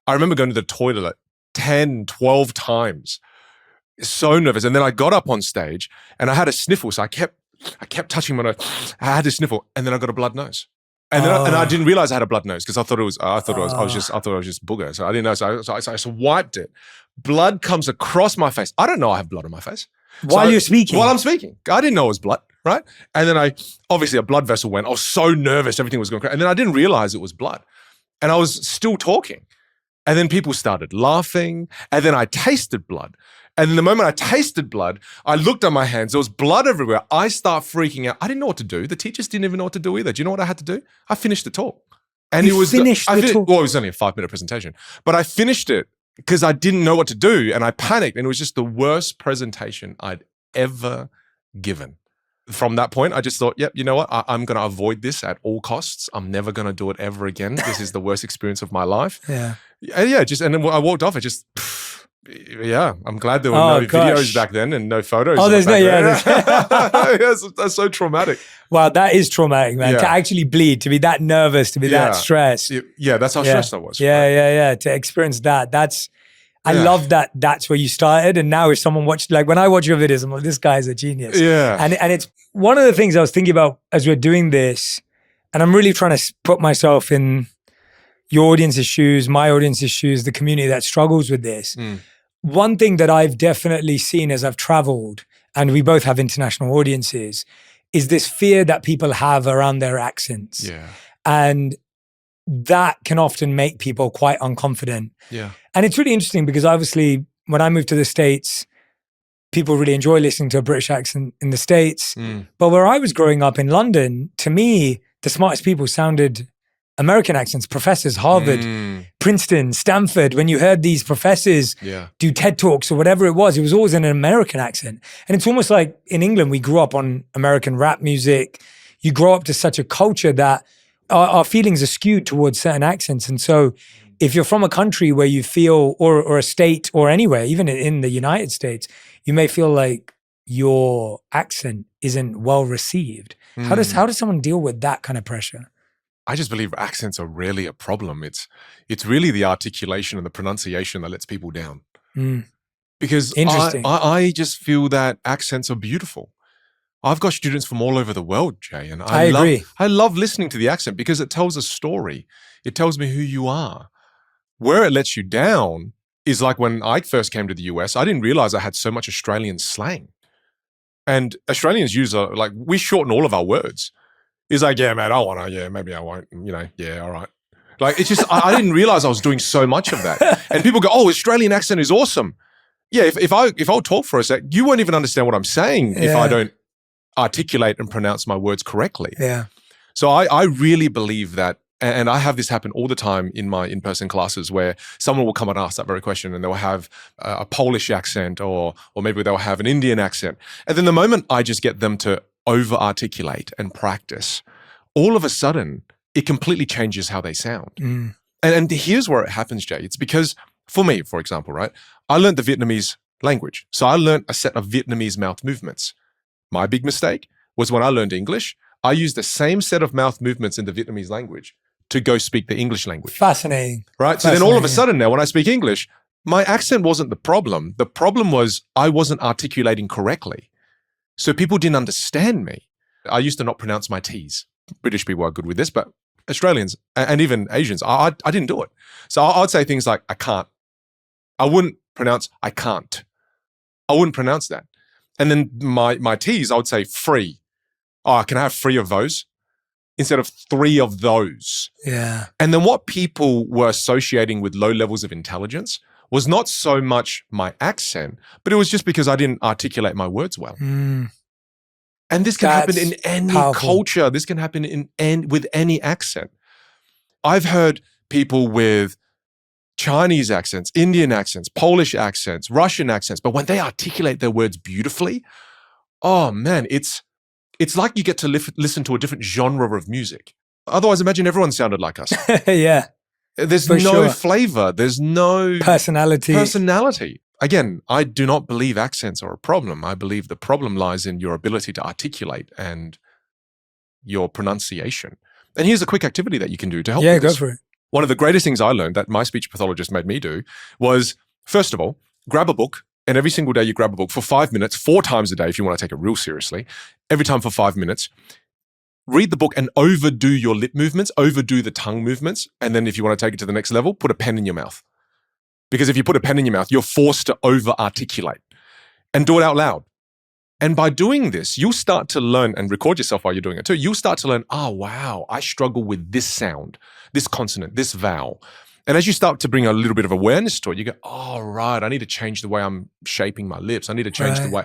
S1: I remember going to the toilet 10, 12 times. So nervous. And then I got up on stage and I had a sniffle. So I kept touching my nose. I had to sniffle, and then I got a blood nose. And then I didn't realize I had a blood nose because I thought I was just booger. So I didn't know. So I just wiped it. Blood comes across my face. I don't know I have blood on my face.
S2: While you're speaking?
S1: While I'm speaking. I didn't know it was blood, right? And then obviously a blood vessel went. I was so nervous. Everything was going crazy. And then I didn't realize it was blood. And I was still talking. And then people started laughing. And then I tasted blood. And then the moment I tasted blood, I looked at my hands. There was blood everywhere. I start freaking out. I didn't know what to do. The teachers didn't even know what to do either. Do you know what I had to do? I finished the talk. And
S2: you finished the talk?
S1: Well, it was only a 5-minute presentation. But I finished it because I didn't know what to do. And I panicked. And it was just the worst presentation I'd ever given. From that point, I just thought, yep, you know what? I'm going to avoid this at all costs. I'm never going to do it ever again. This is the worst experience of my life.
S2: Yeah.
S1: And and then I walked off. Yeah, I'm glad there were no videos back then and no photos.
S2: Oh, there's no,
S1: yes, that's so traumatic.
S2: Wow, that is traumatic, man.
S1: Yeah.
S2: To actually bleed, to be that nervous, to be that stressed.
S1: Yeah, that's how stressed I was.
S2: Yeah. To experience that, I love that. That's where you started, and now if someone watched, like when I watch your videos, I'm like, this guy's a genius.
S1: Yeah,
S2: and it's one of the things I was thinking about as we're doing this, and I'm really trying to put myself in your audience's shoes, my audience's shoes, the community that struggles with this. One thing that I've definitely seen as I've traveled, and we both have international audiences, is this fear that people have around their accents.
S1: Yeah.
S2: And that can often make people quite unconfident.
S1: Yeah.
S2: And it's really interesting because obviously when I moved to the States, people really enjoy listening to a British accent in the States. But where I was growing up in London, to me, the smartest people sounded American accents, professors, Harvard, Princeton, Stanford. When you heard these professors do TED Talks or whatever it was always in an American accent. And it's almost like in England, we grew up on American rap music. You grow up to such a culture that our feelings are skewed towards certain accents. And so if you're from a country where you feel, or a state or anywhere, even in the United States, you may feel like your accent isn't well received. How does someone deal with that kind of pressure?
S1: I just believe accents are rarely a problem. It's really the articulation and the pronunciation that lets people down. Because I just feel that accents are beautiful. I've got students from all over the world, Jay, and I agree. I love listening to the accent because it tells a story. It tells me who you are. Where it lets you down is like when I first came to the US, I didn't realize I had so much Australian slang. And Australians use we shorten all of our words. It's like, yeah, man, I want to, yeah, maybe I won't, yeah, all right. Like, it's just, I didn't realize I was doing so much of that. And people go, oh, Australian accent is awesome. Yeah, if I talk for a sec, you won't even understand what I'm saying if I don't articulate and pronounce my words correctly.
S2: Yeah.
S1: So I really believe that, and I have this happen all the time in my in-person classes where someone will come and ask that very question and they'll have a Polish accent or maybe they'll have an Indian accent. And then the moment I just get them to over-articulate and practice, all of a sudden, it completely changes how they sound. And here's where it happens, Jay. It's because, for me, for example, right, I learned the Vietnamese language. So I learned a set of Vietnamese mouth movements. My big mistake was when I learned English, I used the same set of mouth movements in the Vietnamese language to go speak the English language.
S2: Fascinating.
S1: Right? So then all of a sudden now, when I speak English, my accent wasn't the problem. The problem was I wasn't articulating correctly. So people didn't understand me. I used to not pronounce my T's. British people are good with this, but Australians and even Asians, I didn't do it. So I'd say things like, I can't. I wouldn't pronounce, I can't. I wouldn't pronounce that. And then my T's, I would say free. Oh, can I have 3 of those? Instead of 3 of those.
S2: Yeah.
S1: And then what people were associating with low levels of intelligence was not so much my accent, but it was just because I didn't articulate my words well. And this can happen in any culture. This can happen with any accent. I've heard people with Chinese accents, Indian accents, Polish accents, Russian accents, but when they articulate their words beautifully, oh man, it's like you get to listen to a different genre of music. Otherwise, imagine everyone sounded like us.
S2: Yeah.
S1: There's no flavor. There's no personality. Again, I do not believe accents are a problem. I believe the problem lies in your ability to articulate and your pronunciation. And here's a quick activity that you can do to help with this.
S2: Go for it.
S1: One of the greatest things I learned that my speech pathologist made me do was First of all, grab a book, and every single day you grab a book for 5 minutes, 4 times a day if you want to take it real seriously. Every time for 5 minutes. Read the book and overdo your lip movements, overdo the tongue movements. And then if you want to take it to the next level, put a pen in your mouth. Because if you put a pen in your mouth, you're forced to over-articulate. And do it out loud. And by doing this, you'll start to learn, and record yourself while you're doing it too, you'll start to learn, oh, wow, I struggle with this sound, this consonant, this vowel. And as you start to bring a little bit of awareness to it, you go, oh, right, I need to change the way I'm shaping my lips. I need to change the way.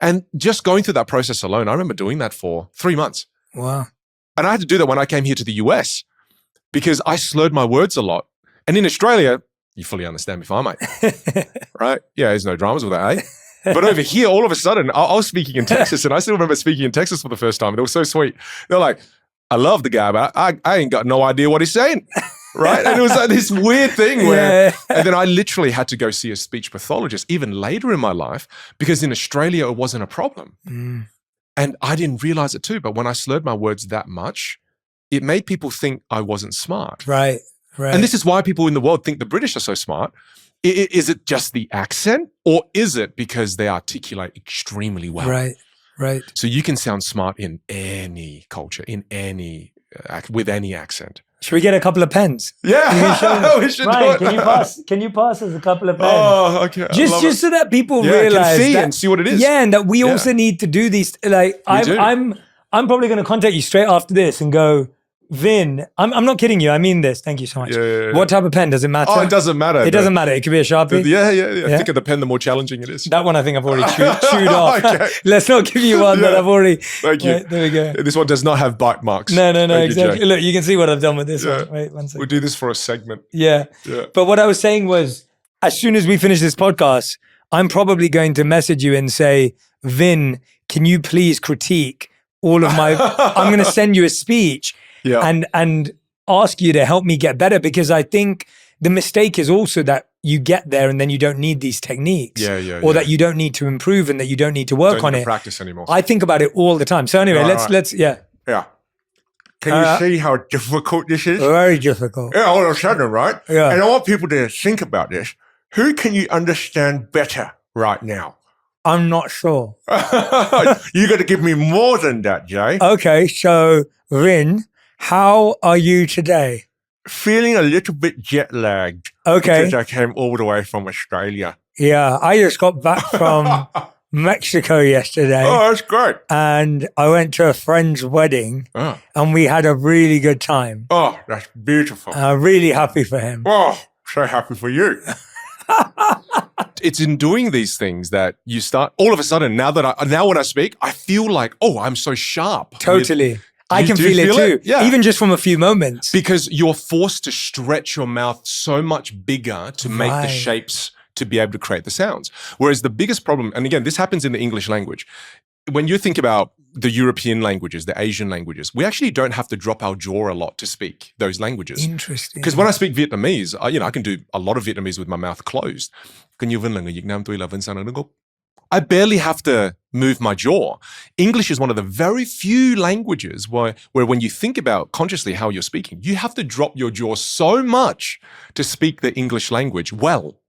S1: And just going through that process alone, I remember doing that for 3 months.
S2: Wow.
S1: And I had to do that when I came here to the US because I slurred my words a lot. And in Australia, you fully understand me fine, mate. Right? Yeah, there's no dramas with that, eh? But over here, all of a sudden, I was speaking in Texas, and I still remember speaking in Texas for the first time. And it was so sweet. They're like, I love the guy, but I ain't got no idea what he's saying. Right? And it was like this weird thing where, and then I literally had to go see a speech pathologist even later in my life because in Australia, it wasn't a problem. And I didn't realize it too, but when I slurred my words that much, it made people think I wasn't smart.
S2: Right.
S1: And this is why people in the world think the British are so smart. Is it just the accent, or is it because they articulate extremely well?
S2: Right.
S1: So you can sound smart in any culture, in any, with any accent.
S2: Should we get a couple of pens?
S1: Yeah, we should
S2: Ryan,
S1: do it.
S2: can you pass us a couple of pens?
S1: Oh, okay.
S2: Just so that people realize
S1: can see
S2: that,
S1: and see what it is.
S2: Yeah, and that we also need to do these. Like I'm probably going to contact you straight after this and go, Vin, I'm not kidding you. I mean this. Thank you so much.
S1: Yeah.
S2: What type of pen? Does it matter?
S1: Oh, it doesn't matter.
S2: It doesn't matter. It could be a Sharpie.
S1: Yeah. Think of the pen, the more challenging it is.
S2: That one I think I've already chewed off.
S1: Okay.
S2: Let's not give you one that I've already.
S1: Thank you.
S2: Right, there we go.
S1: This one does not have bite marks.
S2: No,
S1: Thank
S2: exactly.
S1: You,
S2: Look, you can see what I've done with this one. Wait, one second.
S1: We'll do this for a segment.
S2: Yeah. But what I was saying was, as soon as we finish this podcast, I'm probably going to message you and say, Vin, can you please critique all of my, I'm going to send you a speech and ask you to help me get better, because I think the mistake is also that you get there and then you don't need these techniques or that you don't need to improve and that you don't need to work on it.
S1: Practice anymore.
S2: I think about it all the time. So anyway, let's.
S1: Yeah. Can you see how difficult this is?
S2: Very difficult.
S1: Yeah, all of a sudden, right?
S2: Yeah.
S1: And I want people to think about this. Who can you understand better right now?
S2: I'm not sure.
S1: You got to give me more than that, Jay.
S2: Okay, so Vin, how are you today?
S1: Feeling a little bit jet lagged.
S2: Okay.
S1: Because I came all the way from Australia.
S2: Yeah, I just got back from Mexico yesterday.
S1: Oh, that's great.
S2: And I went to a friend's wedding and we had a really good time.
S1: Oh, that's beautiful.
S2: I'm really happy for him.
S1: Oh, so happy for you. It's in doing these things that you start, all of a sudden, now when I speak, I feel like, oh, I'm so sharp.
S2: Totally. I can feel it too.
S1: Yeah.
S2: Even just from a few moments.
S1: Because you're forced to stretch your mouth so much bigger to make the shapes to be able to create the sounds. Whereas the biggest problem, and again, this happens in the English language. When you think about the European languages, the Asian languages, we actually don't have to drop our jaw a lot to speak those languages.
S2: Interesting.
S1: Because when I speak Vietnamese, I can do a lot of Vietnamese with my mouth closed. I barely have to move my jaw. English is one of the very few languages where when you think about consciously how you're speaking, you have to drop your jaw so much to speak the English language well.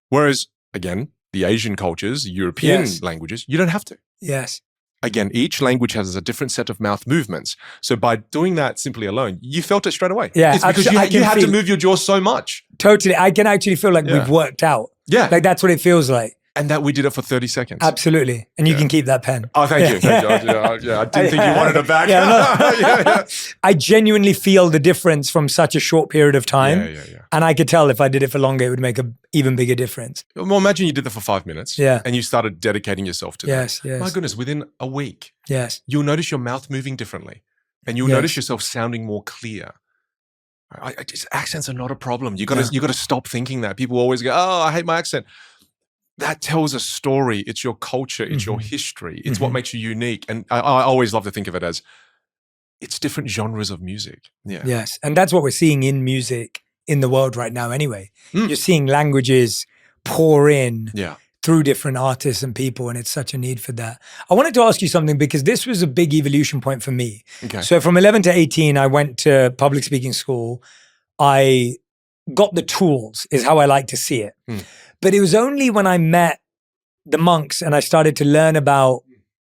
S1: Whereas, again, the Asian cultures, European languages, you don't have to.
S2: Yes.
S1: Again, each language has a different set of mouth movements. So by doing that simply alone, you felt it straight away.
S2: Yeah,
S1: it's because you had to move your jaw so much.
S2: Totally. I can actually feel like we've worked out.
S1: Yeah.
S2: Like that's what it feels like.
S1: And that we did it for 30 seconds.
S2: Absolutely. And you can keep that pen.
S1: Oh, thank you. Thank you. I didn't think you wanted it back.
S2: I genuinely feel the difference from such a short period of time.
S1: Yeah.
S2: And I could tell if I did it for longer, it would make an even bigger difference.
S1: Well, imagine you did that for 5 minutes.
S2: Yeah.
S1: And you started dedicating yourself to that.
S2: Yes.
S1: My goodness, within a week.
S2: Yes.
S1: You'll notice your mouth moving differently. And you'll notice yourself sounding more clear. Accents are not a problem. You got to stop thinking that. People always go, oh, I hate my accent. That tells a story. It's your culture. It's your history. It's what makes you unique. And I always love to think of it as it's different genres of music. Yeah.
S2: Yes. And that's what we're seeing in music in the world right now anyway. You're seeing languages pour in through different artists and people, and it's such a need for that. I wanted to ask you something because this was a big evolution point for me.
S1: Okay.
S2: So from 11 to 18, I went to public speaking school. I got the tools, is how I like to see it. But it was only when I met the monks and I started to learn about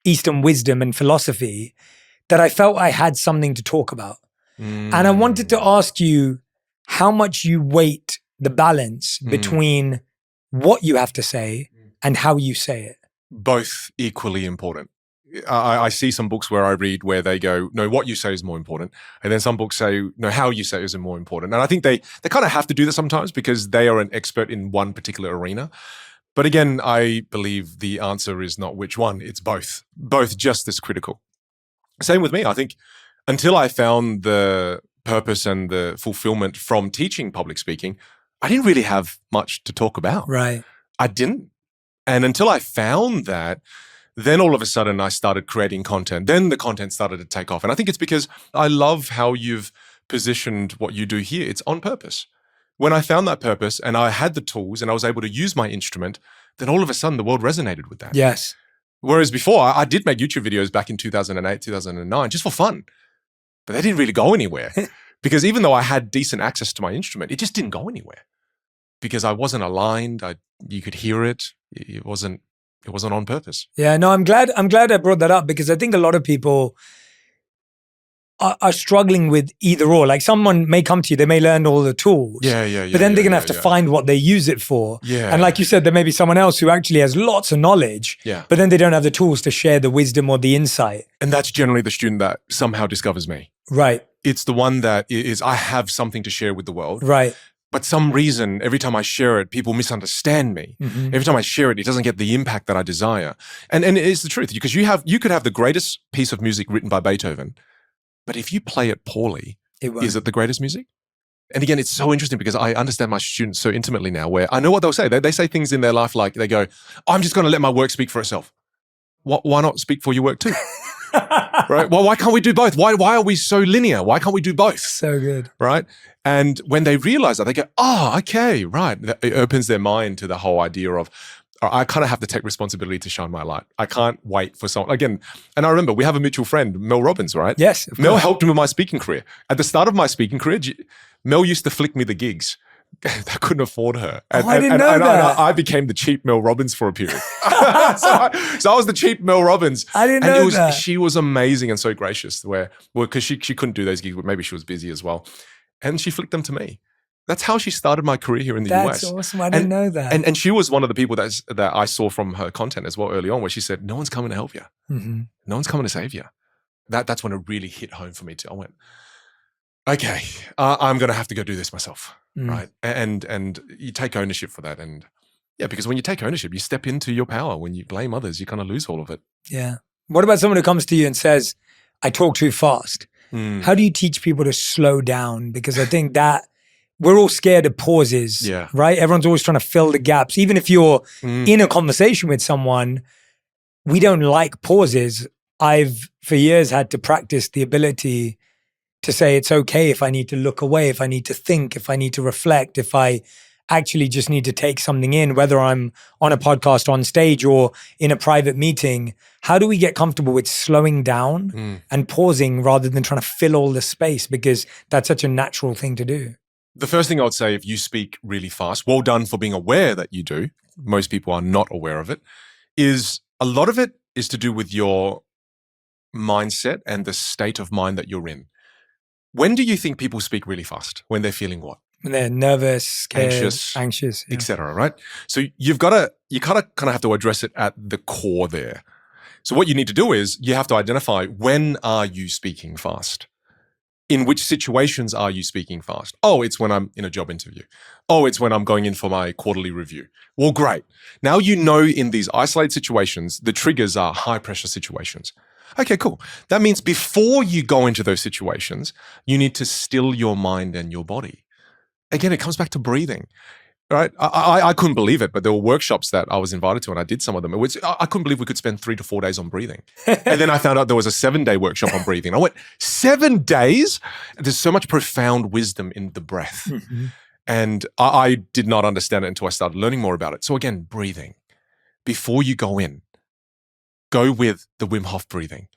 S2: Eastern wisdom and philosophy that I felt I had something to talk about. And I wanted to ask you how much you weight the balance between what you have to say and how you say it.
S1: Both equally important. I see some books where I read where they go, no, what you say is more important. And then some books say, no, how you say is more important. And I think they kind of have to do that sometimes because they are an expert in one particular arena. But again, I believe the answer is not which one, it's both. Both just as critical. Same with me. I think until I found the purpose and the fulfillment from teaching public speaking, I didn't really have much to talk about.
S2: Right.
S1: I didn't. And until I found that, then all of a sudden I started creating content. Then the content started to take off. And I think it's because I love how you've positioned what you do here. It's on purpose. When I found that purpose and I had the tools and I was able to use my instrument, then all of a sudden the world resonated with that.
S2: Yes.
S1: Whereas before, I did make YouTube videos back in 2008, 2009, just for fun. But they didn't really go anywhere. Because even though I had decent access to my instrument, it just didn't go anywhere. Because I wasn't aligned. You could hear it. It wasn't on purpose.
S2: Yeah, no, I'm glad I brought that up because I think a lot of people are struggling with either or. Like someone may come to you, they may learn all the tools.
S1: Yeah.
S2: But then they're going to have to find what they use it for.
S1: Yeah.
S2: And like you said, there may be someone else who actually has lots of knowledge,
S1: Yeah.
S2: but then they don't have the tools to share the wisdom or the insight.
S1: And that's generally the student that somehow discovers me.
S2: Right.
S1: It's the one that is, I have something to share with the world.
S2: Right.
S1: But some reason, every time I share it, people misunderstand me.
S2: Mm-hmm.
S1: Every time I share it, it doesn't get the impact that I desire. And it is the truth because you could have the greatest piece of music written by Beethoven, but if you play it poorly, is it the greatest music? And again, it's so interesting because I understand my students so intimately now where I know what they'll say. They say things in their life like they go, I'm just going to let my work speak for itself. Why not speak for your work too? Right? Well, why can't we do both? Why are we so linear? Why can't we do both?
S2: So good.
S1: Right? And when they realize that, they go, oh, okay, right. It opens their mind to the whole idea of, I kind of have to take responsibility to shine my light. I can't wait for someone. Again, and I remember we have a mutual friend, Mel Robbins, right?
S2: Yes.
S1: Mel helped me with my speaking career. At the start of my speaking career, Mel used to flick me the gigs. I couldn't afford her. And,
S2: I didn't know that.
S1: I became the cheap Mel Robbins for a period. so I was the cheap Mel Robbins.
S2: I didn't know that.
S1: She was amazing and so gracious because she couldn't do those gigs, but maybe she was busy as well. And she flicked them to me. That's how she started my career here in the US.
S2: That's awesome. I didn't know that.
S1: And she was one of the people that I saw from her content as well early on, where she said, no one's coming to help you.
S2: Mm-hmm.
S1: No one's coming to save you. That's when it really hit home for me too. I went, okay, I'm going to have to go do this myself, right? And you take ownership for that. And yeah, because when you take ownership, you step into your power. When you blame others, you kind of lose all of it.
S2: Yeah. What about someone who comes to you and says, I talk too fast? How do you teach people to slow down? Because I think that we're all scared of pauses, right? Everyone's always trying to fill the gaps. Even if you're in a conversation with someone, we don't like pauses. I've, for years, had to practice the ability to say it's okay if I need to look away, if I need to think, if I need to reflect, if I actually just need to take something in, whether I'm on a podcast, on stage, or in a private meeting. How do we get comfortable with slowing down and pausing rather than trying to fill all the space? Because that's such a natural thing to do.
S1: The first thing I would say, if you speak really fast, well done for being aware that you do. Most people are not aware of it. Is a lot of it is to do with your mindset and the state of mind that you're in. When do you think people speak really fast? When they're feeling what?
S2: When they're nervous, scared, anxious,
S1: et cetera, right? So you kind of have to address it at the core there. So what you need to do is you have to identify, when are you speaking fast? In which situations are you speaking fast? Oh, it's when I'm in a job interview. Oh, it's when I'm going in for my quarterly review. Well, great. Now you know in these isolated situations, the triggers are high pressure situations. Okay, cool. That means before you go into those situations, you need to still your mind and your body. Again, it comes back to breathing, right? I couldn't believe it, but there were workshops that I was invited to, and I did some of them. I couldn't believe we could spend 3 to 4 days on breathing. And then I found out there was a 7-day workshop on breathing. I went, 7 days? There's so much profound wisdom in the breath.
S2: Mm-hmm.
S1: And I did not understand it until I started learning more about it. So again, breathing. Before you go in, go with the Wim Hof breathing.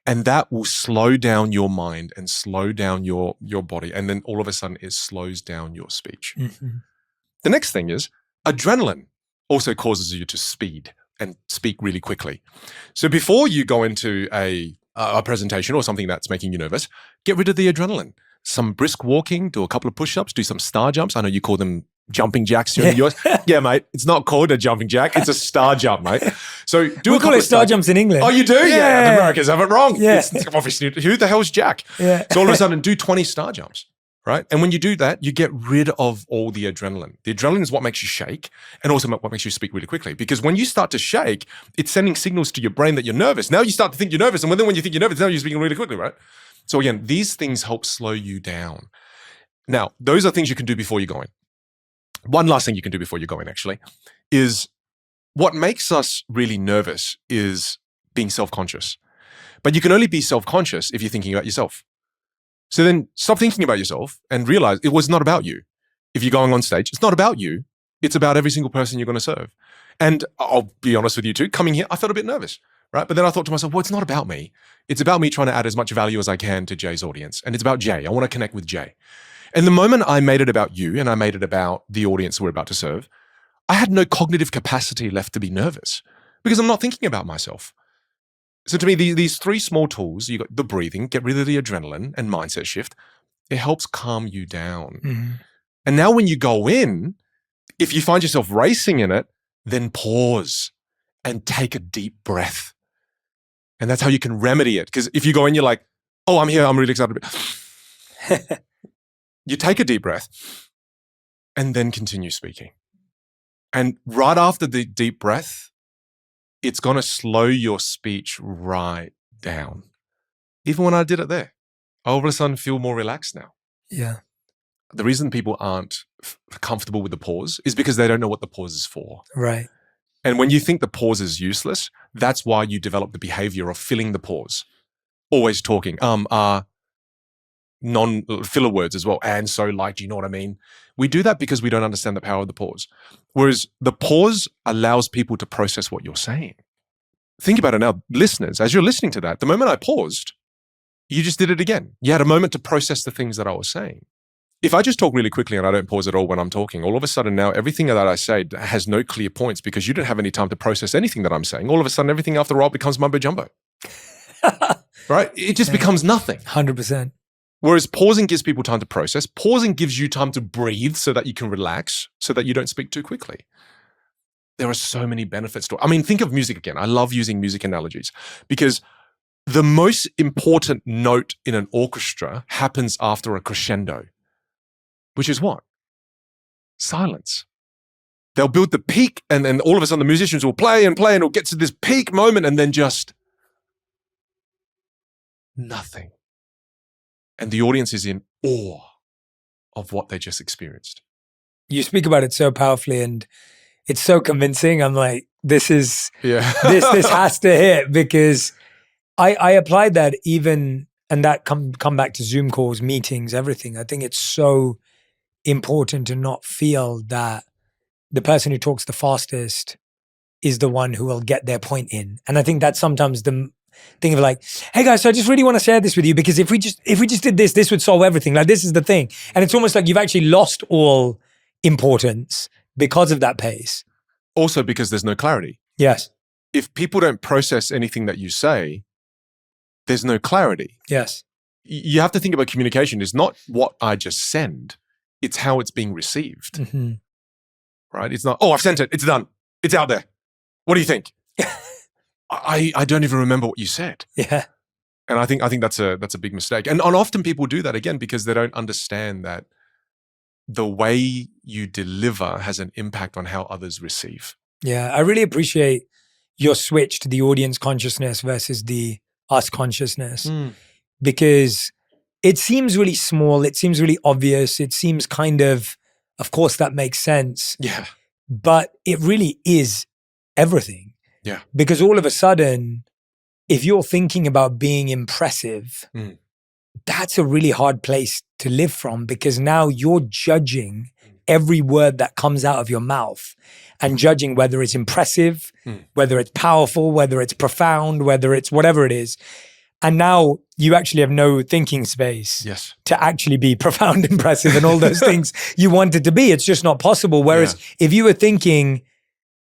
S1: And that will slow down your mind and slow down your body. And then all of a sudden it slows down your speech.
S2: Mm-hmm.
S1: The next thing is Adrenaline also causes you to speed and speak really quickly. So before you go into a presentation or something that's making you nervous, get rid of the adrenaline. Some brisk walking, do a couple of push-ups, do some star jumps. I know you call them jumping jacks here in the US. Yeah, mate. It's not called a jumping jack. It's a star jump, mate. So do
S2: we
S1: a
S2: call it star jumps in England.
S1: Oh, you do? Yeah. The Americans have it wrong.
S2: Yeah.
S1: It's obviously, who the hell's Jack?
S2: Yeah.
S1: So all of a sudden, do 20 star jumps, right? And when you do that, you get rid of all the adrenaline. The adrenaline is what makes you shake and also what makes you speak really quickly. Because when you start to shake, it's sending signals to your brain that you're nervous. Now you start to think you're nervous. And then when you think you're nervous, now you're speaking really quickly, right? So again, these things help slow you down. Now, those are things you can do before you go in. One last thing you can do before you go in, actually, is what makes us really nervous is being self-conscious. But you can only be self-conscious if you're thinking about yourself. So then stop thinking about yourself and realize it was not about you. If you're going on stage, it's not about you. It's about every single person you're going to serve. And I'll be honest with you too, coming here, I felt a bit nervous, right? But then I thought to myself, well, it's not about me. It's about me trying to add as much value as I can to Jay's audience. And it's about Jay. I want to connect with Jay. And the moment I made it about you and I made it about the audience we're about to serve, I had no cognitive capacity left to be nervous because I'm not thinking about myself. So to me, these three small tools, you got the breathing, get rid of the adrenaline and mindset shift. It helps calm you down.
S2: Mm-hmm.
S1: And now when you go in, if you find yourself racing in it, then pause and take a deep breath. And that's how you can remedy it. Because if you go in, you're like, oh, I'm here, I'm really excited. You take a deep breath and then continue speaking. And right after the deep breath, it's going to slow your speech right down. Even when I did it there, I all of a sudden feel more relaxed now.
S2: Yeah.
S1: The reason people aren't comfortable with the pause is because they don't know what the pause is for.
S2: Right.
S1: And when you think the pause is useless, that's why you develop the behavior of filling the pause. Always talking, non-filler words as well. And so like, do you know what I mean? We do that because we don't understand the power of the pause. Whereas the pause allows people to process what you're saying. Think about it now, listeners, as you're listening to that, the moment I paused, you just did it again. You had a moment to process the things that I was saying. If I just talk really quickly and I don't pause at all when I'm talking, all of a sudden now everything that I say has no clear points because you didn't have any time to process anything that I'm saying. All of a sudden everything after a while becomes mumbo jumbo. Right? It just becomes nothing.
S2: 100%.
S1: Whereas pausing gives people time to process. Pausing gives you time to breathe so that you can relax, so that you don't speak too quickly. There are so many benefits to it. I mean, think of music again. I love using music analogies because the most important note in an orchestra happens after a crescendo, which is what? Silence. They'll build the peak and then all of a sudden the musicians will play and it'll get to this peak moment and then just nothing. And the audience is in awe of what they just experienced.
S2: You speak about it so powerfully and it's so convincing. I'm like, this has to hit because I applied that even, and that come back to Zoom calls, meetings, everything. I think it's so important to not feel that the person who talks the fastest is the one who will get their point in. And I think that's sometimes the thing of like, hey guys, so I just really want to share this with you because if we just did this would solve everything. Like this is the thing. And it's almost like you've actually lost all importance because of that pace.
S1: Also because there's no clarity.
S2: Yes.
S1: If people don't process anything that you say, there's no clarity.
S2: Yes.
S1: You have to think about communication. It's not what I just send. It's how it's being received.
S2: Mm-hmm.
S1: Right? It's not, oh, I've sent it. It's done. It's out there. What do you think? I don't even remember what you said.
S2: Yeah.
S1: And I think that's a big mistake. And often people do that again because they don't understand that the way you deliver has an impact on how others receive.
S2: Yeah. I really appreciate your switch to the audience consciousness versus the us consciousness because it seems really small. It seems really obvious. It seems kind of course that makes sense.
S1: Yeah.
S2: But it really is everything.
S1: Yeah.
S2: Because all of a sudden, if you're thinking about being impressive, that's a really hard place to live from because now you're judging every word that comes out of your mouth and judging whether it's impressive, whether it's powerful, whether it's profound, whether it's whatever it is. And now you actually have no thinking space
S1: Yes.
S2: to actually be profound, impressive, and all those things you wanted to be. It's just not possible. Whereas if you were thinking,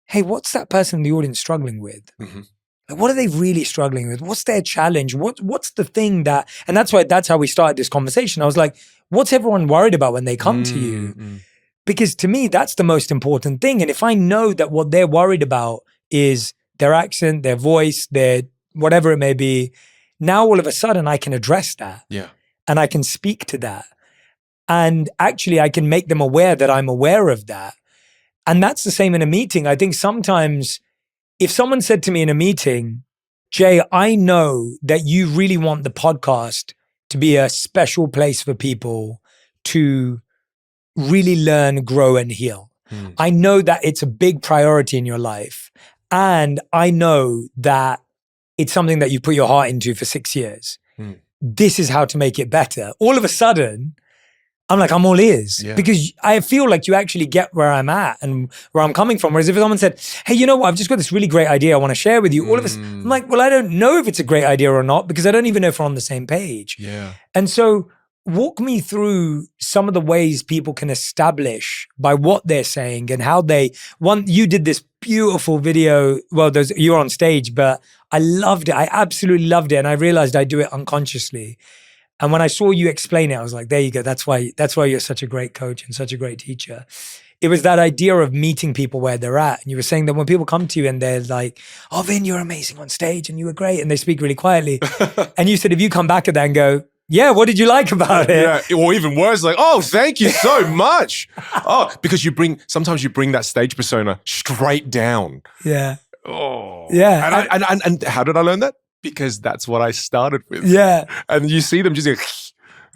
S2: hey, what's that person in the audience struggling with?
S1: Mm-hmm.
S2: Like, what are they really struggling with? What's their challenge? What's the thing that, and that's how we started this conversation. I was like, what's everyone worried about when they come to you?
S1: Mm-hmm.
S2: Because to me, that's the most important thing. And if I know that what they're worried about is their accent, their voice, their whatever it may be, now all of a sudden I can address that.
S1: Yeah.
S2: And I can speak to that. And actually I can make them aware that I'm aware of that. And that's the same in a meeting. I think sometimes if someone said to me in a meeting, Jay, I know that you really want the podcast to be a special place for people to really learn, grow, and heal. I know that it's a big priority in your life. And I know that it's something that you put your heart into for 6 years. This is how to make it better. All of a sudden, I'm like, I'm all ears because I feel like you actually get where I'm at and where I'm coming from. Whereas if someone said, hey, you know what? I've just got this really great idea I want to share with you. All of a sudden, I'm like, well, I don't know if it's a great idea or not because I don't even know if we're on the same page.
S1: Yeah.
S2: And so walk me through some of the ways people can establish by what they're saying and how you did this beautiful video. Well, you were on stage, but I loved it. I absolutely loved it. And I realized I do it unconsciously. And when I saw you explain it, I was like, there you go. That's why you're such a great coach and such a great teacher. It was that idea of meeting people where they're at. And you were saying that when people come to you and they're like, oh, Vin, you're amazing on stage and you were great. And they speak really quietly. And you said, if you come back at that and go, yeah, what did you like about it?
S1: Yeah, or even worse, like, oh, thank you so much. Oh, because sometimes you bring that stage persona straight down.
S2: Yeah.
S1: Oh.
S2: Yeah.
S1: And how did I learn that? Because that's what I started with.
S2: Yeah.
S1: And you see them just go,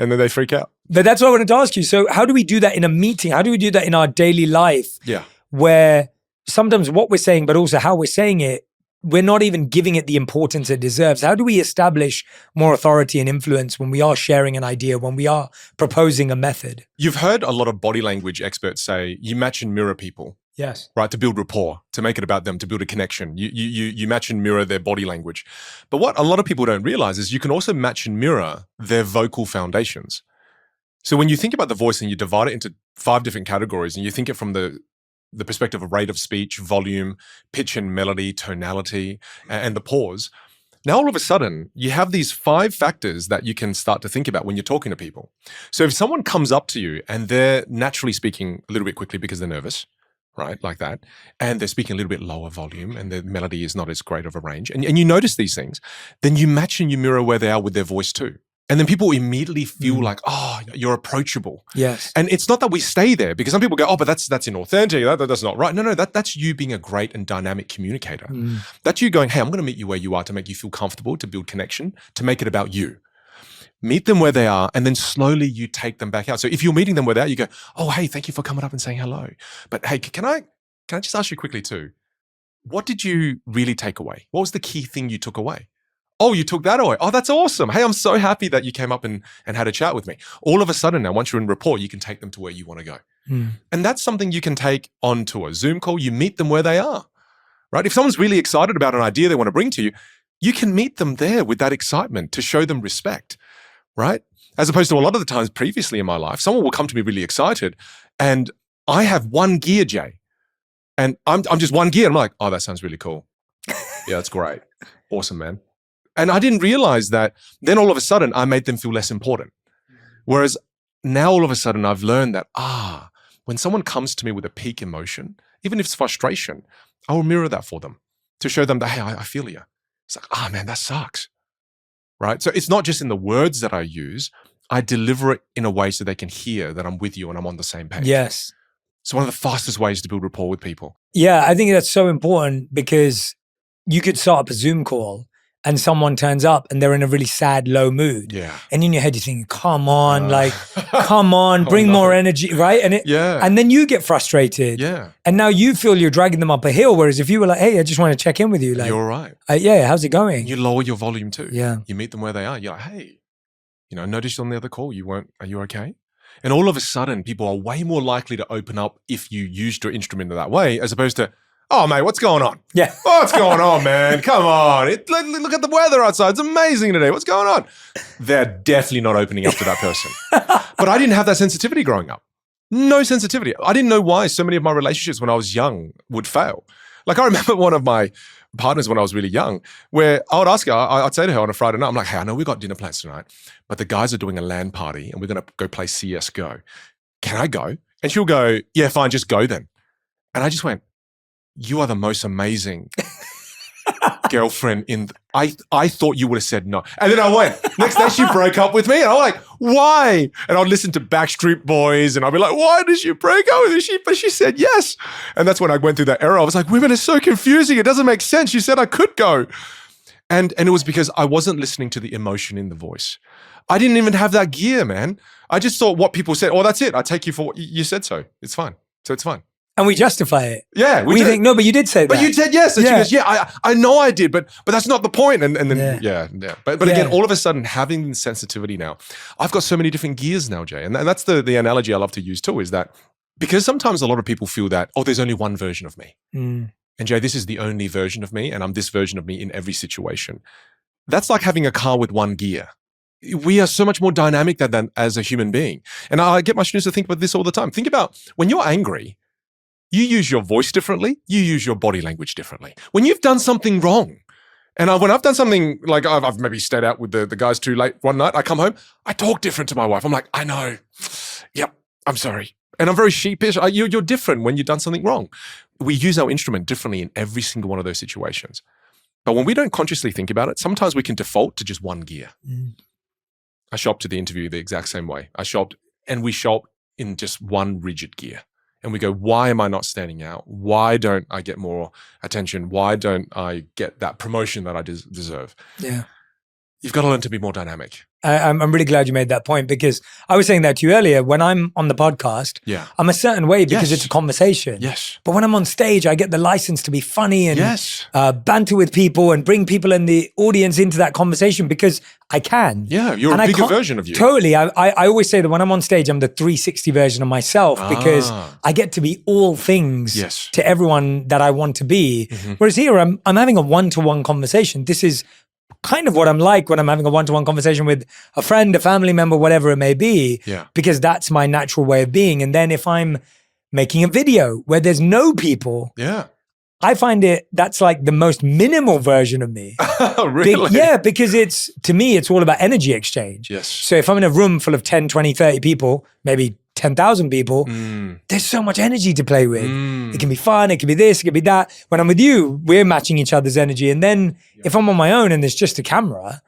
S1: and then they freak out.
S2: But that's what I wanted to ask you. So how do we do that in a meeting? How do we do that in our daily life?
S1: Yeah.
S2: Where sometimes what we're saying, but also how we're saying it, we're not even giving it the importance it deserves. How do we establish more authority and influence when we are sharing an idea, when we are proposing a method?
S1: You've heard a lot of body language experts say you match and mirror people.
S2: Yes.
S1: Right, to build rapport, to make it about them, to build a connection. You match and mirror their body language. But what a lot of people don't realize is you can also match and mirror their vocal foundations. So when you think about the voice and you divide it into 5 different categories and you think it from the perspective of rate of speech, volume, pitch and melody, tonality, and the pause, now all of a sudden you have these 5 factors that you can start to think about when you're talking to people. So if someone comes up to you and they're naturally speaking a little bit quickly because they're nervous, right, like that, and they're speaking a little bit lower volume and the melody is not as great of a range, and you notice these things, then you match and you mirror where they are with their voice too. And then people immediately feel like, oh, you're approachable.
S2: Yes.
S1: And it's not that we stay there because some people go, oh, but that's inauthentic. That's not right. No, that's you being a great and dynamic communicator. That's you going, hey, I'm going to meet you where you are to make you feel comfortable, to build connection, to make it about you. Meet them where they are, and then slowly you take them back out. So if you're meeting them where they are, you go, oh, hey, thank you for coming up and saying hello. But hey, can I just ask you quickly too, what did you really take away? What was the key thing you took away? Oh, you took that away. Oh, that's awesome. Hey, I'm so happy that you came up and had a chat with me. All of a sudden now, once you're in rapport, you can take them to where you want to go. And that's something you can take onto a Zoom call. You meet them where they are, right? If someone's really excited about an idea they want to bring to you, you can meet them there with that excitement to show them respect, right? As opposed to a lot of the times previously in my life, someone will come to me really excited and I have one gear, Jay. And I'm just one gear. I'm like, oh, that sounds really cool. Yeah, that's great. Awesome, man. And I didn't realize that then all of a sudden I made them feel less important. Whereas now all of a sudden I've learned that, when someone comes to me with a peak emotion, even if it's frustration, I will mirror that for them to show them that, hey, I feel you. It's like, man, that sucks. Right? So it's not just in the words that I use, I deliver it in a way so they can hear that I'm with you and I'm on the same page.
S2: Yes.
S1: It's one of the fastest ways to build rapport with people.
S2: Yeah, I think that's so important because you could start up a Zoom call and someone turns up and they're in a really sad, low mood.
S1: Yeah.
S2: And in your head, you're thinking, come on, come on, bring more energy, right? And then you get frustrated.
S1: Yeah.
S2: And now you feel you're dragging them up a hill. Whereas if you were like, hey, I just want to check in with you. Like,
S1: you're right.
S2: Yeah, how's it going?
S1: You lower your volume too.
S2: Yeah.
S1: You meet them where they are. You're like, hey, I noticed on the other call, are you okay? And all of a sudden, people are way more likely to open up if you used your instrument in that way, as opposed to, Oh, mate, what's going on?
S2: Yeah.
S1: What's going on, man? Come on. Look at the weather outside. It's amazing today. What's going on? They're definitely not opening up to that person. But I didn't have that sensitivity growing up. No sensitivity. I didn't know why so many of my relationships when I was young would fail. Like I remember one of my partners when I was really young, where I would ask her, I'd say to her on a Friday night, I'm like, hey, I know we've got dinner plans tonight, but the guys are doing a LAN party and we're going to go play CSGO. Can I go? And she'll go, yeah, fine, just go then. And I just went, you are the most amazing girlfriend I thought you would have said no. And then I went. Next day she broke up with me and I'm like, why? And I'd listen to Backstreet Boys and I'd be like, why did she break up with me? But she said yes. And that's when I went through that era. I was like, women are so confusing. It doesn't make sense. She said I could go. And it was because I wasn't listening to the emotion in the voice. I didn't even have that gear, man. I just thought what people said, oh, that's it. I take you for what you said so. It's fine. So it's fine.
S2: And we justify it.
S1: Yeah.
S2: We think, no, but you did say that.
S1: But you said yes. And she goes, yeah, I know I did, but that's not the point. And then,
S2: Yeah.
S1: But again, all of a sudden having sensitivity now, I've got so many different gears now, Jay. And that's the analogy I love to use too, is that because sometimes a lot of people feel that, oh, there's only one version of me.
S2: Mm.
S1: And Jay, this is the only version of me. And I'm this version of me in every situation. That's like having a car with one gear. We are so much more dynamic than as a human being. And I get my students to think about this all the time. Think about when you're angry, you use your voice differently. You use your body language differently. When you've done something wrong, and when I've done something like I've maybe stayed out with the guys too late one night, I come home, I talk different to my wife. I'm like, I know. Yep, I'm sorry. And I'm very sheepish. You're different when you've done something wrong. We use our instrument differently in every single one of those situations. But when we don't consciously think about it, sometimes we can default to just one gear.
S2: Mm.
S1: I show up to the interview the exact same way. We show up in just one rigid gear. And we go, why am I not standing out? Why don't I get more attention? Why don't I get that promotion that I deserve?
S2: Yeah.
S1: You've got to learn to be more dynamic.
S2: I'm really glad you made that point because I was saying that to you earlier. When I'm on the podcast, I'm a certain way because it's a conversation.
S1: Yes.
S2: But when I'm on stage, I get the license to be funny and banter with people and bring people in the audience into that conversation because I can.
S1: Yeah, you're a bigger version of you.
S2: Totally. I always say that when I'm on stage, I'm the 360 version of myself because I get to be all things to everyone that I want to be. Mm-hmm. Whereas here, I'm having a one-to-one conversation. This is kind of what I'm like when I'm having a one-to-one conversation with a friend, a family member, whatever it may be, because that's my natural way of being. And then if I'm making a video where there's no people, I find that's like the most minimal version of me.
S1: Really?
S2: Because to me, it's all about energy exchange.
S1: Yes.
S2: So if I'm in a room full of 10, 20, 30 people, maybe 10,000 people, there's so much energy to play with. It can be fun, it can be this, it can be that. When I'm with you, we're matching each other's energy. And then if I'm on my own and there's just a camera,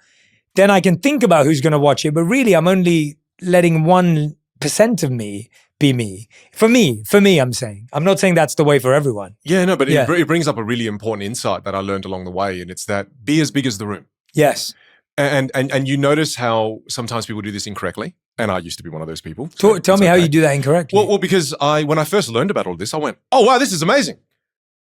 S2: then I can think about who's going to watch it. But really, I'm only letting 1% of me be me. For me, I'm saying. I'm not saying that's the way for everyone.
S1: Yeah, no, but it brings up a really important insight that I learned along the way. And it's that be as big as the room.
S2: Yes.
S1: And you notice how sometimes people do this incorrectly. And I used to be one of those people.
S2: Tell me how you do that incorrectly.
S1: Well, because when I first learned about all this, I went, oh, wow, this is amazing.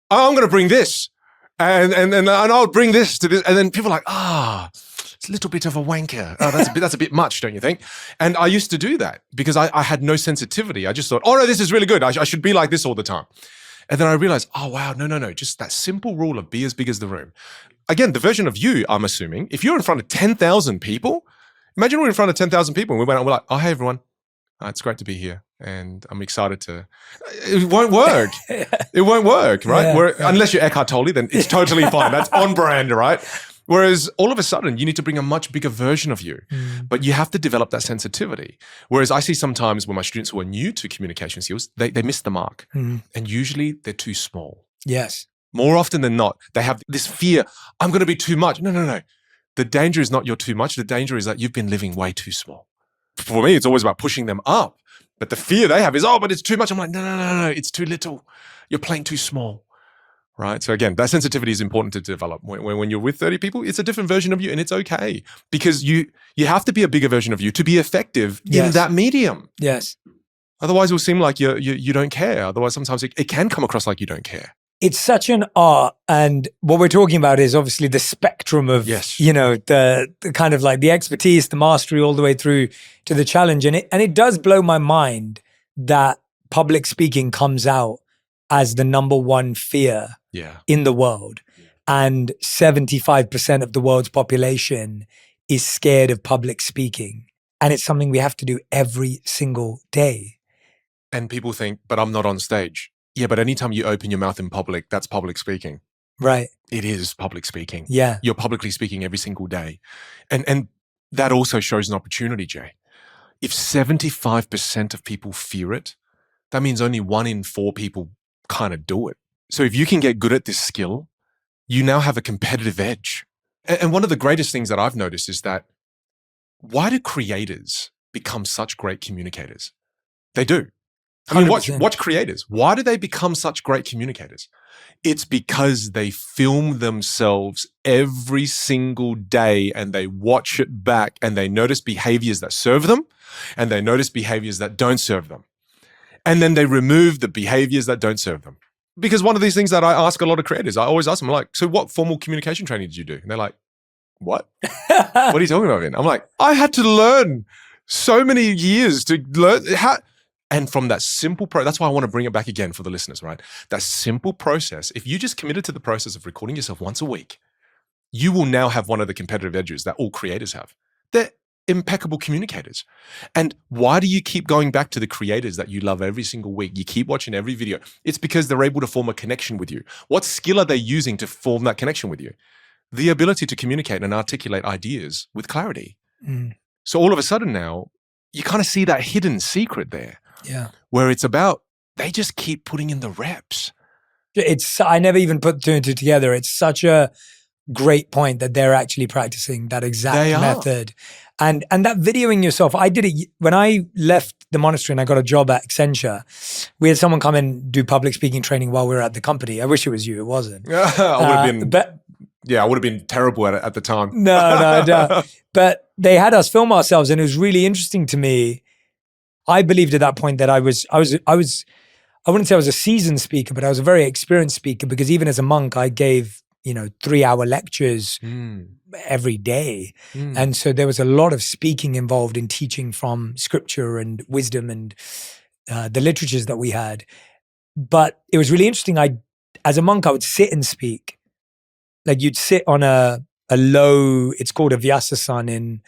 S1: I'm going to bring this. And I'll bring this to this. And then people are like, it's a little bit of a wanker. Oh, that's a bit much, don't you think? And I used to do that because I had no sensitivity. I just thought, oh, no, this is really good. I should be like this all the time. And then I realized, oh, wow, no. Just that simple rule of be as big as the room. Again, the version of you, I'm assuming, if you're in front of 10,000 people, imagine we're in front of 10,000 people and we went out and we're like, oh, hey, everyone. It's great to be here. And I'm excited to... It won't work. It won't work, right? Unless you're Eckhart Tolle, then it's totally fine. That's on brand, right? Whereas all of a sudden, you need to bring a much bigger version of you. But you have to develop that sensitivity. Whereas I see sometimes when my students who are new to communication skills, they miss the mark. And usually they're too small.
S2: Yes.
S1: More often than not, they have this fear, I'm going to be too much. No. The danger is not you're too much. The danger is that you've been living way too small. For me, it's always about pushing them up. But the fear they have is, but it's too much. I'm like, no, it's too little. You're playing too small, right? So again, that sensitivity is important to develop. When you're with 30 people, it's a different version of you and it's okay. Because you have to be a bigger version of you to be effective in that medium.
S2: Yes.
S1: Otherwise, it will seem like you don't care. Otherwise, sometimes it can come across like you don't care.
S2: It's such an art, and what we're talking about is obviously the spectrum of, the kind of like the expertise, the mastery, all the way through to the challenge. And it does blow my mind that public speaking comes out as the number one fear
S1: Yeah.
S2: in the world. And 75% of the world's population is scared of public speaking. And it's something we have to do every single day.
S1: And people think, but I'm not on stage. Yeah, but anytime you open your mouth in public, that's public speaking.
S2: Right.
S1: It is public speaking.
S2: Yeah.
S1: You're publicly speaking every single day. And that also shows an opportunity, Jay. If 75% of people fear it, that means only 1 in 4 people kind of do it. So if you can get good at this skill, you now have a competitive edge. And one of the greatest things that I've noticed is that why do creators become such great communicators? They do. I mean, watch creators. Why do they become such great communicators? It's because they film themselves every single day and they watch it back and they notice behaviors that serve them and they notice behaviors that don't serve them. And then they remove the behaviors that don't serve them. Because one of these things that I ask a lot of creators, I always ask them, like, so what formal communication training did you do? And they're like, what? What are you talking about, Vin? I'm like, I had to learn so many years to learn how. And from that simple that's why I want to bring it back again for the listeners, right? That simple process, if you just committed to the process of recording yourself once a week, you will now have one of the competitive edges that all creators have. They're impeccable communicators. And why do you keep going back to the creators that you love every single week? You keep watching every video. It's because they're able to form a connection with you. What skill are they using to form that connection with you? The ability to communicate and articulate ideas with clarity.
S2: Mm.
S1: So all of a sudden now, you kind of see that hidden secret there.
S2: Yeah.
S1: Where it's about, they just keep putting in the reps.
S2: I never even put 2 and 2 together. It's such a great point that they're actually practicing that exact method. And that videoing yourself, I did it when I left the monastery and I got a job at Accenture. We had someone come and do public speaking training while we were at the company. I wish it was you. It wasn't.
S1: I would have been terrible at it at the time.
S2: No. But they had us film ourselves, and it was really interesting to me. I believed at that point that I wouldn't say I was a seasoned speaker, but I was a very experienced speaker, because even as a monk, I gave 3-hour lectures every day. And so there was a lot of speaking involved in teaching from scripture and wisdom and the literatures that we had. But it was really interesting. As a monk, I would sit and speak. Like you'd sit on a low, it's called a vyasasana in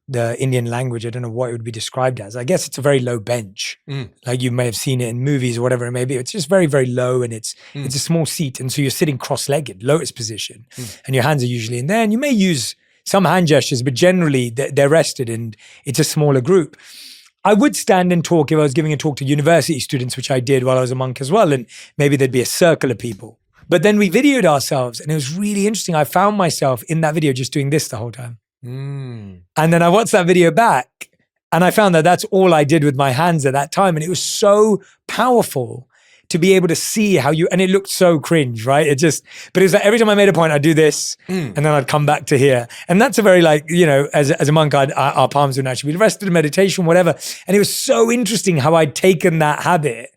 S2: the Indian language. I don't know what it would be described as. I guess it's a very low bench. Like you may have seen it in movies or whatever it may be. It's just very, very low, and it's a small seat. And so you're sitting cross-legged, lotus position, and your hands are usually in there. And you may use some hand gestures, but generally they're rested, and it's a smaller group. I would stand and talk if I was giving a talk to university students, which I did while I was a monk as well. And maybe there'd be a circle of people. But then we videoed ourselves, and it was really interesting. I found myself in that video just doing this the whole time. And then I watched that video back, and I found that that's all I did with my hands at that time. And it was so powerful to be able to see how and it looked so cringe, right? But it was like every time I made a point, I'd do this, and then I'd come back to here. And that's a very as a monk, our palms would naturally be rested in meditation, whatever. And it was so interesting how I'd taken that habit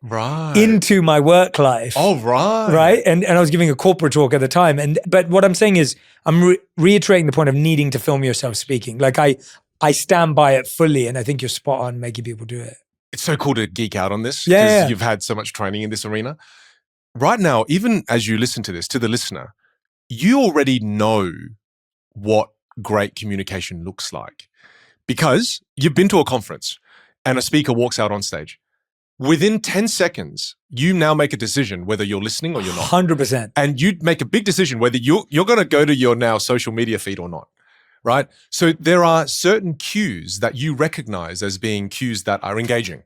S2: into my work life.
S1: Oh, right.
S2: Right? And I was giving a corporate talk at the time. But what I'm saying is, I'm reiterating the point of needing to film yourself speaking. Like I stand by it fully, and I think you're spot on making people do it.
S1: It's so cool to geek out on this because you've had so much training in this arena. Right now, even as you listen to this, to the listener, you already know what great communication looks like because you've been to a conference and a speaker walks out on stage. Within 10 seconds, you now make a decision whether you're listening or you're not.
S2: 100%.
S1: And you make a big decision whether you're going to go to your now social media feed or not. Right? So there are certain cues that you recognize as being cues that are engaging.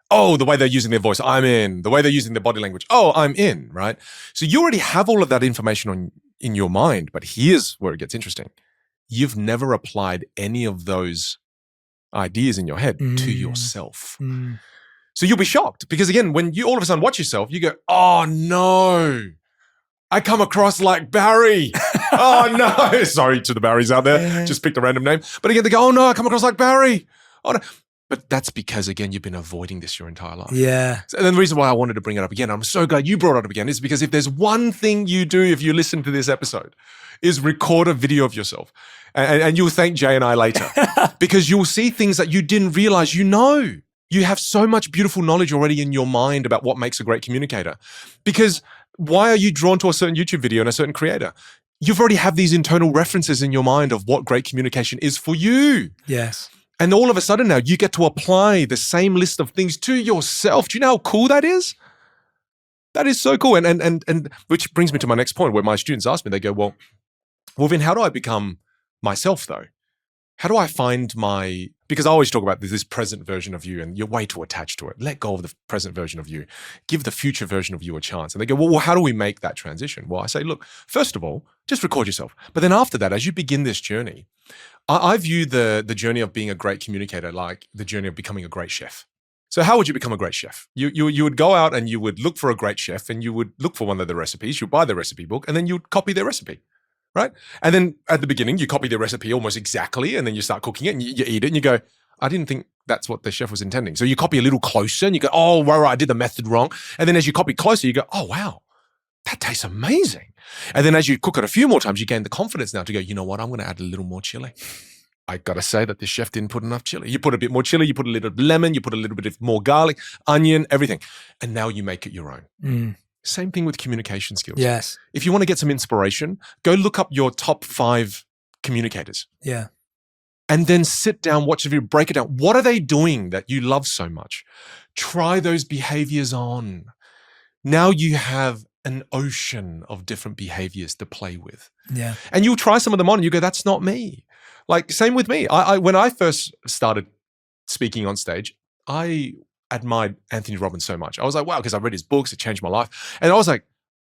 S1: Oh, the way they're using their voice, I'm in. The way they're using their body language, oh, I'm in, right? So you already have all of that information in your mind, but here's where it gets interesting. You've never applied any of those ideas in your head to yourself. So you'll be shocked because again, when you all of a sudden watch yourself, you go, oh no, I come across like Barry. Oh no, sorry to the Barrys out there. Just picked a random name. But again, they go, oh no, I come across like Barry. Oh no. But that's because again, you've been avoiding this your entire life.
S2: Yeah.
S1: And then the reason why I wanted to bring it up again, I'm so glad you brought it up again, is because if there's one thing you do if you listen to this episode, is record a video of yourself. And you'll thank Jay and I later. Because you'll see things that you didn't realize you know. You have so much beautiful knowledge already in your mind about what makes a great communicator. Because Why are you drawn to a certain YouTube video and a certain creator? You've already have these internal references in your mind of what great communication is for you.
S2: Yes.
S1: And all of a sudden now you get to apply the same list of things to yourself. Do you know how cool that is? That is so cool. And which brings me to my next point where my students ask me, they go, well, Vin, how do I become myself though? How do I find because I always talk about this present version of you and you're way too attached to it. Let go of the present version of you. Give the future version of you a chance. And they go, well, how do we make that transition? Well, I say, look, first of all, just record yourself. But then after that, as you begin this journey, I view the journey of being a great communicator like the journey of becoming a great chef. So how would you become a great chef? You would go out and you would look for a great chef and you would look for one of the recipes. You'd buy the recipe book and then you'd copy their recipe. Right? And then at the beginning, you copy the recipe almost exactly, and then you start cooking it and you eat it and you go, I didn't think that's what the chef was intending. So you copy a little closer and you go, oh, right, I did the method wrong. And then as you copy closer, you go, oh, wow, that tastes amazing. And then as you cook it a few more times, you gain the confidence now to go, you know what, I'm going to add a little more chili. I got to say that the chef didn't put enough chili. You put a bit more chili, you put a little lemon, you put a little bit more garlic, onion, everything. And now you make it your own.
S2: Mm.
S1: Same thing with communication skills.
S2: Yes.
S1: If you want to get some inspiration, go look up your top 5 communicators.
S2: Yeah.
S1: And then sit down, watch the video, break it down. What are they doing that you love so much? Try those behaviors on. Now you have an ocean of different behaviors to play with.
S2: Yeah.
S1: And you'll try some of them on and you go, that's not me. Like same with me. When I first started speaking on stage, I admired Anthony Robbins so much. I was like, wow, because I read his books, it changed my life. And I was like,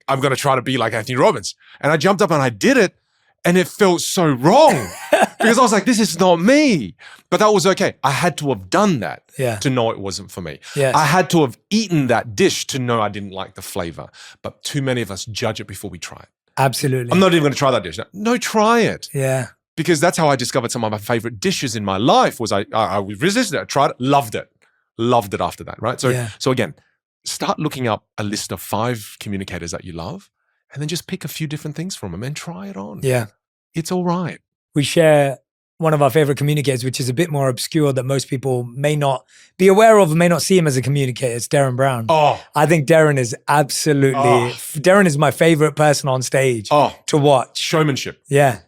S1: I'm going to try to be like Anthony Robbins. And I jumped up and I did it. And it felt so wrong because I was like, this is not me. But that was okay. I had to have done that to know it wasn't for me.
S2: Yes.
S1: I had to have eaten that dish to know I didn't like the flavor. But too many of us judge it before we try it.
S2: Absolutely.
S1: I'm not even going to try that dish. No, try it.
S2: Yeah.
S1: Because that's how I discovered some of my favorite dishes in my life was I resisted it, I tried it, loved it after that, right? So again, start looking up a list of 5 communicators that you love and then just pick a few different things from them and try it on.
S2: Yeah.
S1: It's all right.
S2: We share one of our favorite communicators, which is a bit more obscure that most people may not be aware of, may not see him as a communicator. It's Darren Brown.
S1: Oh.
S2: I think Darren is absolutely, Darren is my favorite person on stage to watch.
S1: Showmanship.
S2: Yeah.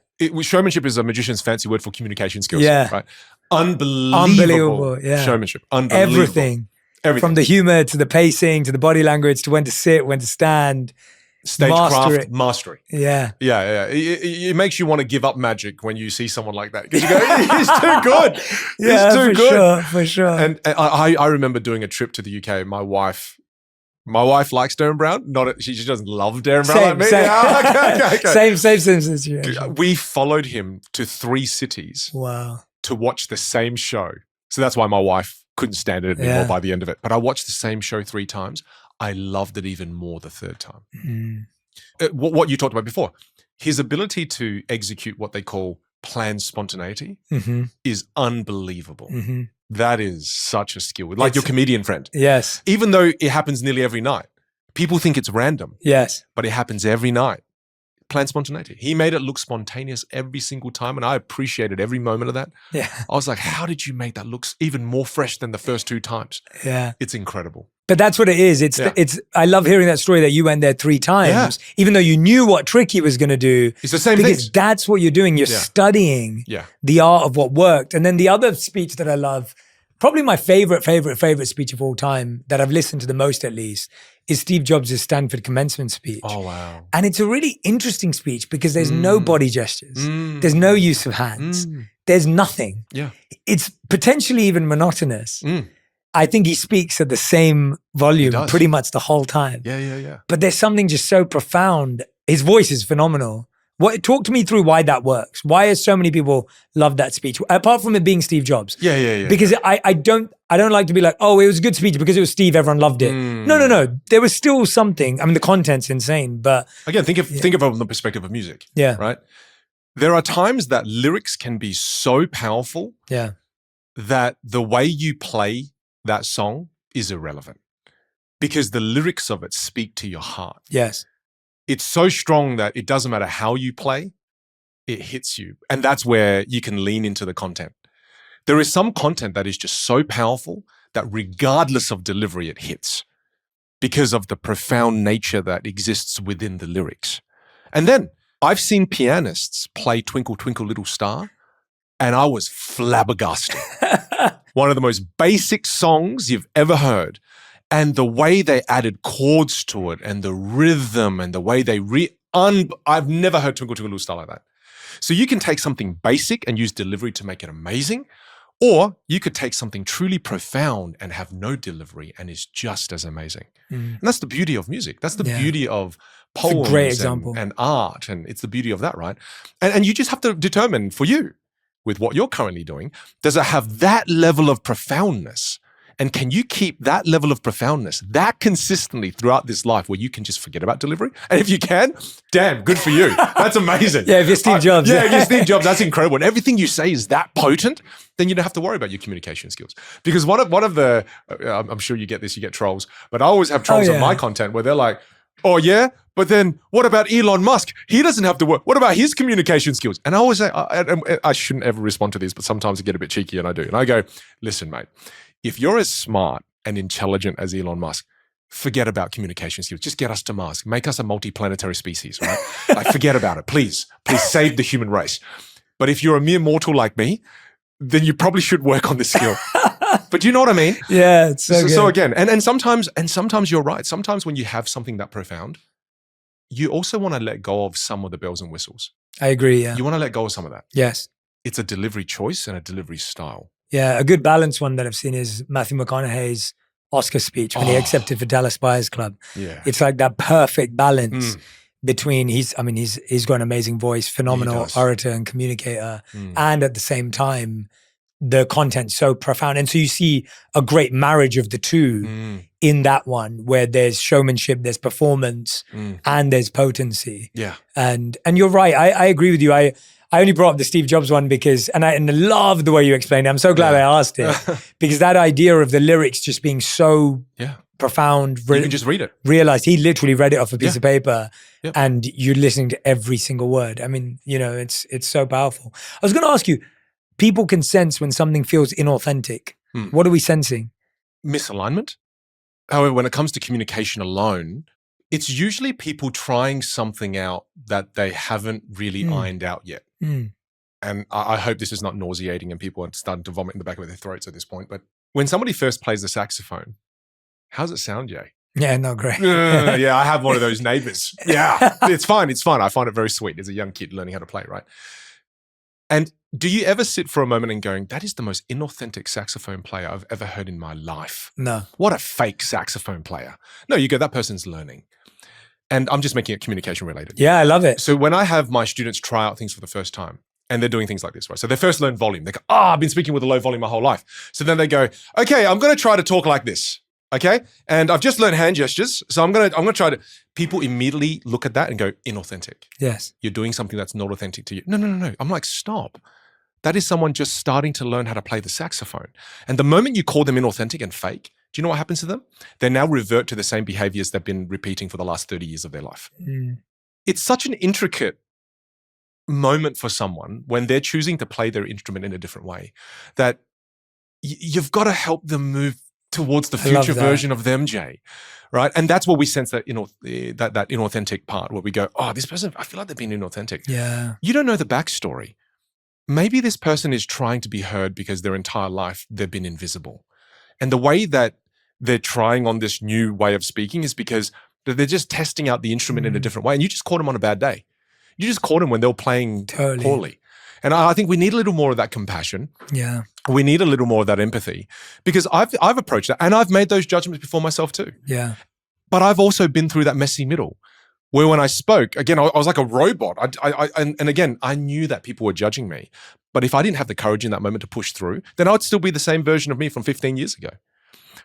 S1: Showmanship is a magician's fancy word for communication skills.
S2: Yeah.
S1: Right? Unbelievable
S2: yeah.
S1: showmanship. Unbelievable.
S2: Everything. From the humor to the pacing to the body language to when to sit, when to stand.
S1: Stagecraft mastery.
S2: Yeah.
S1: Yeah. It makes you want to give up magic when you see someone like that. Because you go, he's too good. He's too good.
S2: For sure.
S1: And I remember doing a trip to the UK. My wife likes Darren Brown. She doesn't love Darren Brown like me.
S2: Same.
S1: Yeah, okay.
S2: Same situation.
S1: We followed him to 3 cities.
S2: Wow.
S1: To watch the same show. So that's why my wife couldn't stand it anymore by the end of it. But I watched the same show 3 times. I loved it even more the 3rd time.
S2: Mm.
S1: What you talked about before, his ability to execute what they call planned spontaneity is unbelievable. Mm-hmm. That is such a skill. Like your comedian friend.
S2: Yes.
S1: Even though it happens nearly every night. People think it's random.
S2: Yes.
S1: But it happens every night. Planned spontaneity. He made it look spontaneous every single time, and I appreciated every moment of that.
S2: Yeah.
S1: I was like, how did you make that look even more fresh than the first 2 times?
S2: Yeah.
S1: It's incredible.
S2: But that's what it is. I love hearing that story that you went there 3 times, even though you knew what trick he was going to do.
S1: It's the same thing.
S2: Because that's what you're doing. You're studying the art of what worked. And then the other speech that I love, probably my favorite speech of all time that I've listened to the most at least, is Steve Jobs' Stanford commencement speech.
S1: Oh, wow.
S2: And it's a really interesting speech because there's no body gestures. There's no use of hands. There's nothing.
S1: Yeah.
S2: It's potentially even monotonous. I think he speaks at the same volume pretty much the whole time.
S1: Yeah.
S2: But there's something just so profound. His voice is phenomenal. Talk to me through why that works. Why is so many people love that speech? Apart from it being Steve Jobs.
S1: Yeah.
S2: Because I don't like to be like, oh, it was a good speech because it was Steve, everyone loved it. No. There was still something. I mean, the content's insane, but
S1: again, think of it from the perspective of music.
S2: Yeah.
S1: Right? There are times that lyrics can be so powerful that the way you play that song is irrelevant because the lyrics of it speak to your heart.
S2: Yes.
S1: It's so strong that it doesn't matter how you play, it hits you. And that's where you can lean into the content. There is some content that is just so powerful that regardless of delivery, it hits. because of the profound nature that exists within the lyrics. And then I've seen pianists play Twinkle, Twinkle, Little Star, and I was flabbergasted. One of the most basic songs you've ever heard. And the way they added chords to it and the rhythm and the way they I've never heard Twinkle, Twinkle, Little Star like that. So you can take something basic and use delivery to make it amazing, or you could take something truly profound and have no delivery and is just as amazing. And that's the beauty of music. That's the beauty of poems and art. And it's the beauty of that, right? And you just have to determine for you, with what you're currently doing, does it have that level of profoundness? And can you keep that level of profoundness that consistently throughout this life where you can just forget about delivery? And if you can, damn, good for you. That's amazing.
S2: Yeah, if you're Steve Jobs.
S1: If you're Steve Jobs, that's incredible. And everything you say is that potent, then you don't have to worry about your communication skills. Because one of the, I'm sure you get this, you get trolls, but I always have trolls on my content where they're like, oh yeah, but then what about Elon Musk? He doesn't have to work. What about his communication skills? And I always say, I shouldn't ever respond to these, but sometimes I get a bit cheeky and I do. And I go, listen, mate, if you're as smart and intelligent as Elon Musk, forget about communication skills. Just get us to Mars. Make us a multi-planetary species, right? Like, forget about it. Please save the human race. But if you're a mere mortal like me, then you probably should work on this skill. But you know what I mean?
S2: Yeah, it's
S1: so again, and sometimes you're right. Sometimes when you have something that profound, you also want to let go of some of the bells and whistles.
S2: I agree, yeah.
S1: You want to let go of some of that.
S2: Yes.
S1: It's a delivery choice and a delivery style.
S2: Yeah, a good balanced one that I've seen is Matthew McConaughey's Oscar speech when he accepted for Dallas Buyers Club.
S1: Yeah.
S2: It's like that perfect balance between he's got an amazing voice, phenomenal orator and communicator, and at the same time, the content's so profound. And so you see a great marriage of the two in that one where there's showmanship, there's performance, and there's potency.
S1: Yeah.
S2: And you're right. I agree with you. I only brought up the Steve Jobs one because, and I love the way you explained it. I'm so glad I asked it because that idea of the lyrics just being so profound.
S1: You can just read it.
S2: Realized he literally read it off a piece of paper and you're listening to every single word. I mean, it's so powerful. I was going to ask you, people can sense when something feels inauthentic. What are we sensing?
S1: Misalignment. However, when it comes to communication alone, it's usually people trying something out that they haven't really ironed out yet. And I hope this is not nauseating and people are starting to vomit in the back of their throats at this point. But when somebody first plays the saxophone, how's it sound, Jay?
S2: Yeah, not great.
S1: Yeah, I have one of those neighbors. Yeah, it's fine. It's fun. I find it very sweet as a young kid learning how to play, right? And do you ever sit for a moment and going, that is the most inauthentic saxophone player I've ever heard in my life?
S2: No.
S1: What a fake saxophone player. No, you go, that person's learning. And I'm just making it communication related.
S2: Yeah, I love it.
S1: So when I have my students try out things for the first time, and they're doing things like this, right? So they first learn volume. They go, I've been speaking with a low volume my whole life. So then they go, okay, I'm going to try to talk like this, okay? And I've just learned hand gestures, so I'm going to try to. People immediately look at that and go, inauthentic.
S2: Yes.
S1: You're doing something that's not authentic to you. No. I'm like, stop. That is someone just starting to learn how to play the saxophone. And the moment you call them inauthentic and fake, do you know what happens to them? They now revert to the same behaviors they've been repeating for the last 30 years of their life. It's such an intricate moment for someone when they're choosing to play their instrument in a different way that you've got to help them move towards the future version of them, Jay, right? And that's where we sense that that inauthentic part where we go, this person, I feel like they're being inauthentic.
S2: Yeah.
S1: You don't know the backstory. Maybe this person is trying to be heard because their entire life they've been invisible. And the way that they're trying on this new way of speaking is because they're just testing out the instrument in a different way. And you just caught them on a bad day. You just caught them when they were playing poorly. And I think we need a little more of that compassion.
S2: Yeah.
S1: We need a little more of that empathy because I've approached that and I've made those judgments before myself too.
S2: Yeah.
S1: But I've also been through that messy middle where when I spoke, again, I was like a robot. And again, I knew that people were judging me. But if I didn't have the courage in that moment to push through, then I would still be the same version of me from 15 years ago.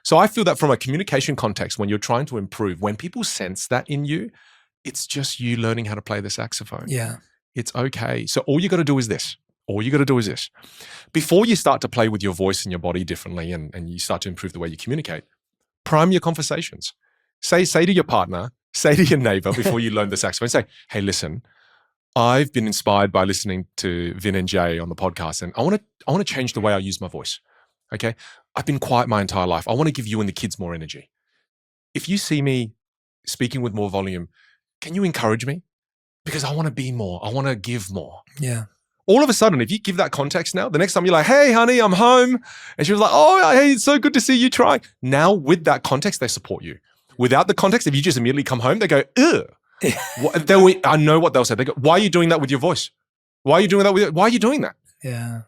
S1: So I feel that from a communication context, when you're trying to improve, when people sense that in you, it's just you learning how to play the saxophone.
S2: Yeah.
S1: It's okay. So all you got to do is this. Before you start to play with your voice and your body differently and you start to improve the way you communicate, prime your conversations. Say to your partner, say to your neighbor before you learn the saxophone, say, hey, listen, I've been inspired by listening to Vin and Jay on the podcast and I want to change the way I use my voice. Okay? I've been quiet my entire life. I want to give you and the kids more energy. if you see me speaking with more volume, can you encourage me? Because I want to be more. I want to give more.
S2: Yeah.
S1: All of a sudden, if you give that context now, the next time you're like, hey, honey, I'm home. And she was like, oh, hey, it's so good to see you trying. Now, with that context, they support you. Without the context, if you just immediately come home, they go, ugh. I know what they'll say. They go, why are you doing that with your voice? Why are you doing that why are you doing that?
S2: Yeah.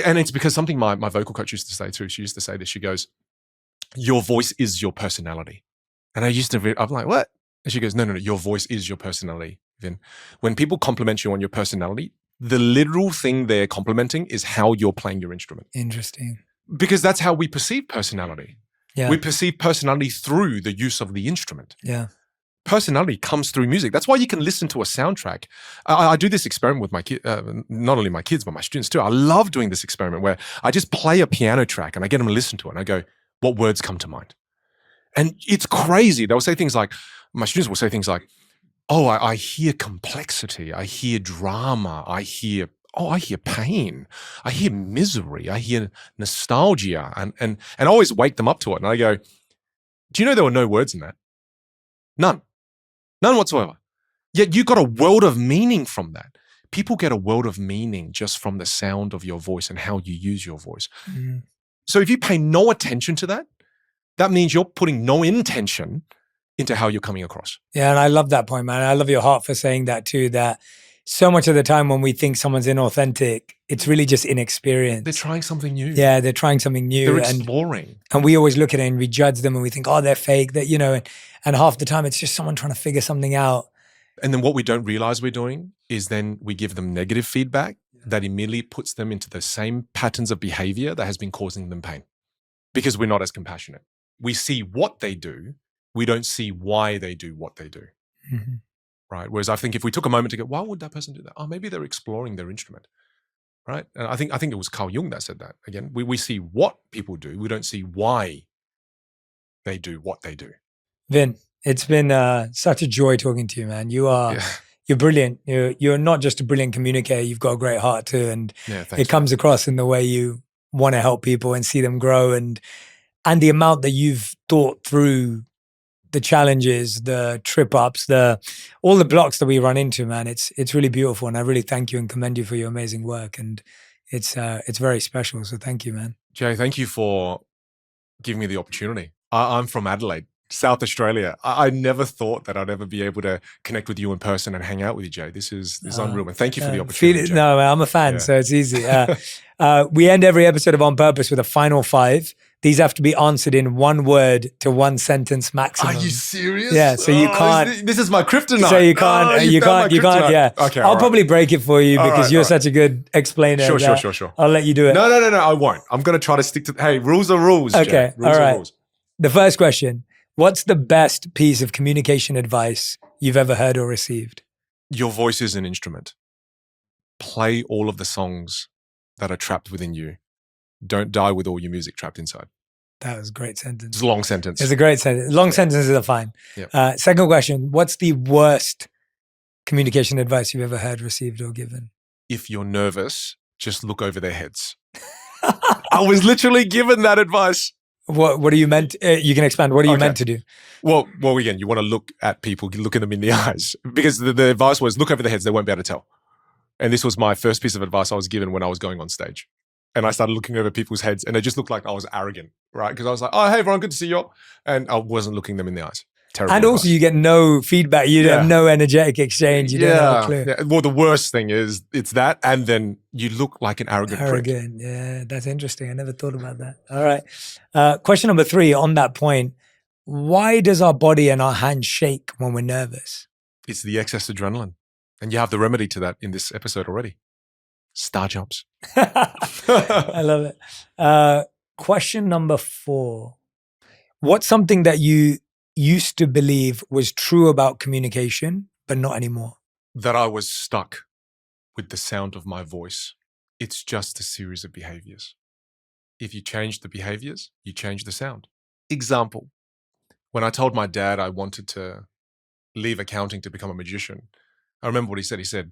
S1: And it's because something my vocal coach used to say too. She used to say this. She goes, your voice is your personality. And I'm like, what? And she goes, no, your voice is your personality. Vin. When people compliment you on your personality, the literal thing they're complimenting is how you're playing your instrument.
S2: Interesting.
S1: Because that's how we perceive personality.
S2: Yeah.
S1: We perceive personality through the use of the instrument.
S2: Yeah.
S1: Personality comes through music. That's why you can listen to a soundtrack. I do this experiment with my kids, not only my kids, but my students too. I love doing this experiment where I just play a piano track and I get them to listen to it. And I go, what words come to mind? And it's crazy. They'll say things like, my students will say things like, oh, I hear complexity. I hear drama. I hear pain. I hear misery. I hear nostalgia. And I always wake them up to it. And I go, do you know there were no words in that? None whatsoever. Yet you got a world of meaning from that. People get a world of meaning just from the sound of your voice and how you use your voice. Mm-hmm. So if you pay no attention to that, that means you're putting no intention into how you're coming across.
S2: Yeah, and I love that point, man. I love your heart for saying that too, that so much of the time when we think someone's inauthentic, it's really just inexperience.
S1: They're trying something new.
S2: Yeah, they're trying something new.
S1: They're exploring.
S2: And we always look at it and we judge them and we think, oh, they're fake, that, and half the time it's just someone trying to figure something out.
S1: And then what we don't realize we're doing is then we give them negative feedback that immediately puts them into the same patterns of behavior that has been causing them pain because we're not as compassionate. We see what they do. We don't see why they do what they do. Mm-hmm. Right. Whereas I think if we took a moment to go, why would that person do that? Oh, maybe they're exploring their instrument. Right. And I think it was Carl Jung that said that. Again, we see what people do. We don't see why they do what they do.
S2: Vin, it's been such a joy talking to you, man. You're brilliant. You're not just a brilliant communicator. You've got a great heart too. And it comes across in the way you want to help people and see them grow and the amount that you've thought through the challenges, the trip ups, all the blocks that we run into, man. It's really beautiful. And I really thank you and commend you for your amazing work. And it's very special. So thank you, man.
S1: Jay, thank you for giving me the opportunity. I'm from Adelaide, South Australia. I never thought that I'd ever be able to connect with you in person and hang out with you, Jay. This is unreal. And thank you for the opportunity.
S2: No, man, I'm a fan, so it's easy. We end every episode of On Purpose with a final 5. These have to be answered in one word to one sentence maximum.
S1: Are you serious?
S2: Yeah, so you can't.
S1: This is my kryptonite.
S2: So you can't. You can't. Yeah.
S1: Okay.
S2: I'll probably break it for you because you're such a good explainer.
S1: Sure.
S2: I'll let you do it.
S1: No. I won't. I'm going to try to stick to. Hey, rules are rules.
S2: Okay.
S1: Jay. Rules are rules.
S2: The first question: what's the best piece of communication advice you've ever heard or received?
S1: Your voice is an instrument. Play all of the songs that are trapped within you. Don't die with all your music trapped inside.
S2: That was a great sentence.
S1: It's a long sentence.
S2: It's a great sentence. Long sentences are fine.
S1: Yep.
S2: Second question. What's the worst communication advice you've ever heard, received, or given?
S1: If you're nervous, just look over their heads. I was literally given that advice.
S2: What are you meant? You can expand. What are you meant to do?
S1: Well, again, you want to look at people, look at them in the eyes. Because the advice was look over their heads, they won't be able to tell. And this was my first piece of advice I was given when I was going on stage. And I started looking over people's heads and it just looked like I was arrogant, right? Because I was like, oh, hey, everyone, good to see you. And I wasn't looking them in the eyes. Terrible
S2: and
S1: advice.
S2: Also you get no feedback. You have no energetic exchange. You don't have a clue.
S1: Yeah. Well, the worst thing is it's that. And then you look like an arrogant prick.
S2: Yeah, that's interesting. I never thought about that. All right. Question number 3 on that point. Why does our body and our hands shake when we're nervous?
S1: It's the excess adrenaline. And you have the remedy to that in this episode already. Star jumps.
S2: I love it. Question number 4. What's something that you used to believe was true about communication, but not anymore?
S1: That I was stuck with the sound of my voice. It's just a series of behaviors. If you change the behaviors, you change the sound. Example, when I told my dad I wanted to leave accounting to become a magician, I remember what he said. He said,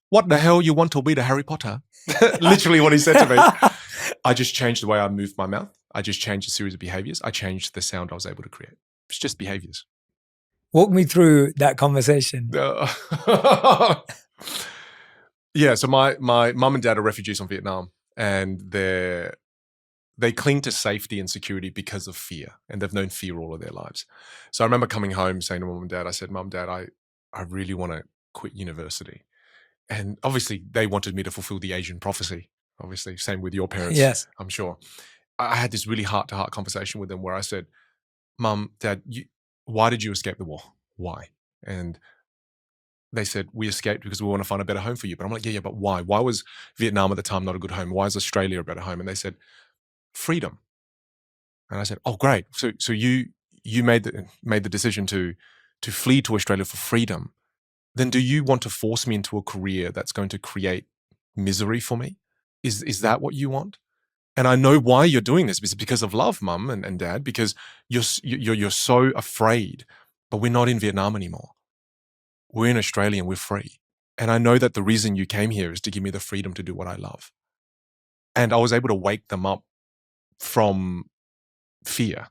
S1: what the hell you want to be the Harry Potter? Literally what he said to me. I just changed the way I moved my mouth. I just changed a series of behaviors. I changed the sound I was able to create. It's just behaviors.
S2: Walk me through that conversation.
S1: Yeah, so my mum and dad are refugees from Vietnam, and they cling to safety and security because of fear, and they've known fear all of their lives. So I remember coming home saying to mum and dad, I said, Mum, Dad, I really want to quit university. And obviously they wanted me to fulfill the Asian prophecy. Obviously, same with your parents,
S2: Yes.
S1: I'm sure. I had this really heart-to-heart conversation with them where I said, Mum, Dad, why did you escape the war? Why? And they said, we escaped because we want to find a better home for you. But I'm like, yeah, but why? Why was Vietnam at the time not a good home? Why is Australia a better home? And they said, freedom. And I said, oh, great. So you made the decision to flee to Australia for freedom. Then do you want to force me into a career that's going to create misery for me? Is that what you want? And I know why you're doing this. It's because of love, Mum and Dad, because you're so afraid, but we're not in Vietnam anymore. We're in Australia and we're free. And I know that the reason you came here is to give me the freedom to do what I love. And I was able to wake them up from fear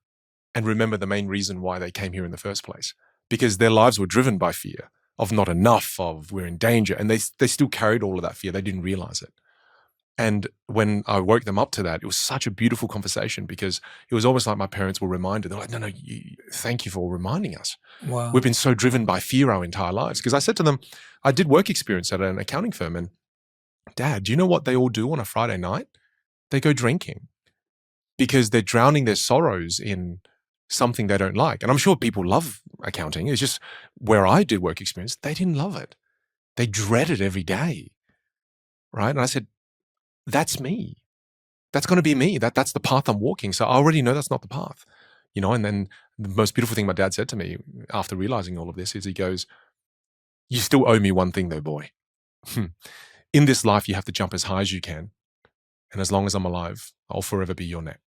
S1: and remember the main reason why they came here in the first place, because their lives were driven by fear of not enough, of we're in danger. And they still carried all of that fear. They didn't realize it. And when I woke them up to that, it was such a beautiful conversation, because it was almost like my parents were reminded. They're like, no, thank you for reminding us.
S2: Wow.
S1: We've been so driven by fear our entire lives. Because I said to them, I did work experience at an accounting firm, and Dad, do you know what they all do on a Friday night? They go drinking, because they're drowning their sorrows in something they don't like. And I'm sure people love accounting. It's just where I did work experience, they didn't love it. They dread it every day, right? And I said, that's me. That's going to be me. That's the path I'm walking. So I already know that's not the path, and then the most beautiful thing my dad said to me after realizing all of this is he goes, you still owe me one thing though, boy. In this life, you have to jump as high as you can. And as long as I'm alive, I'll forever be your net.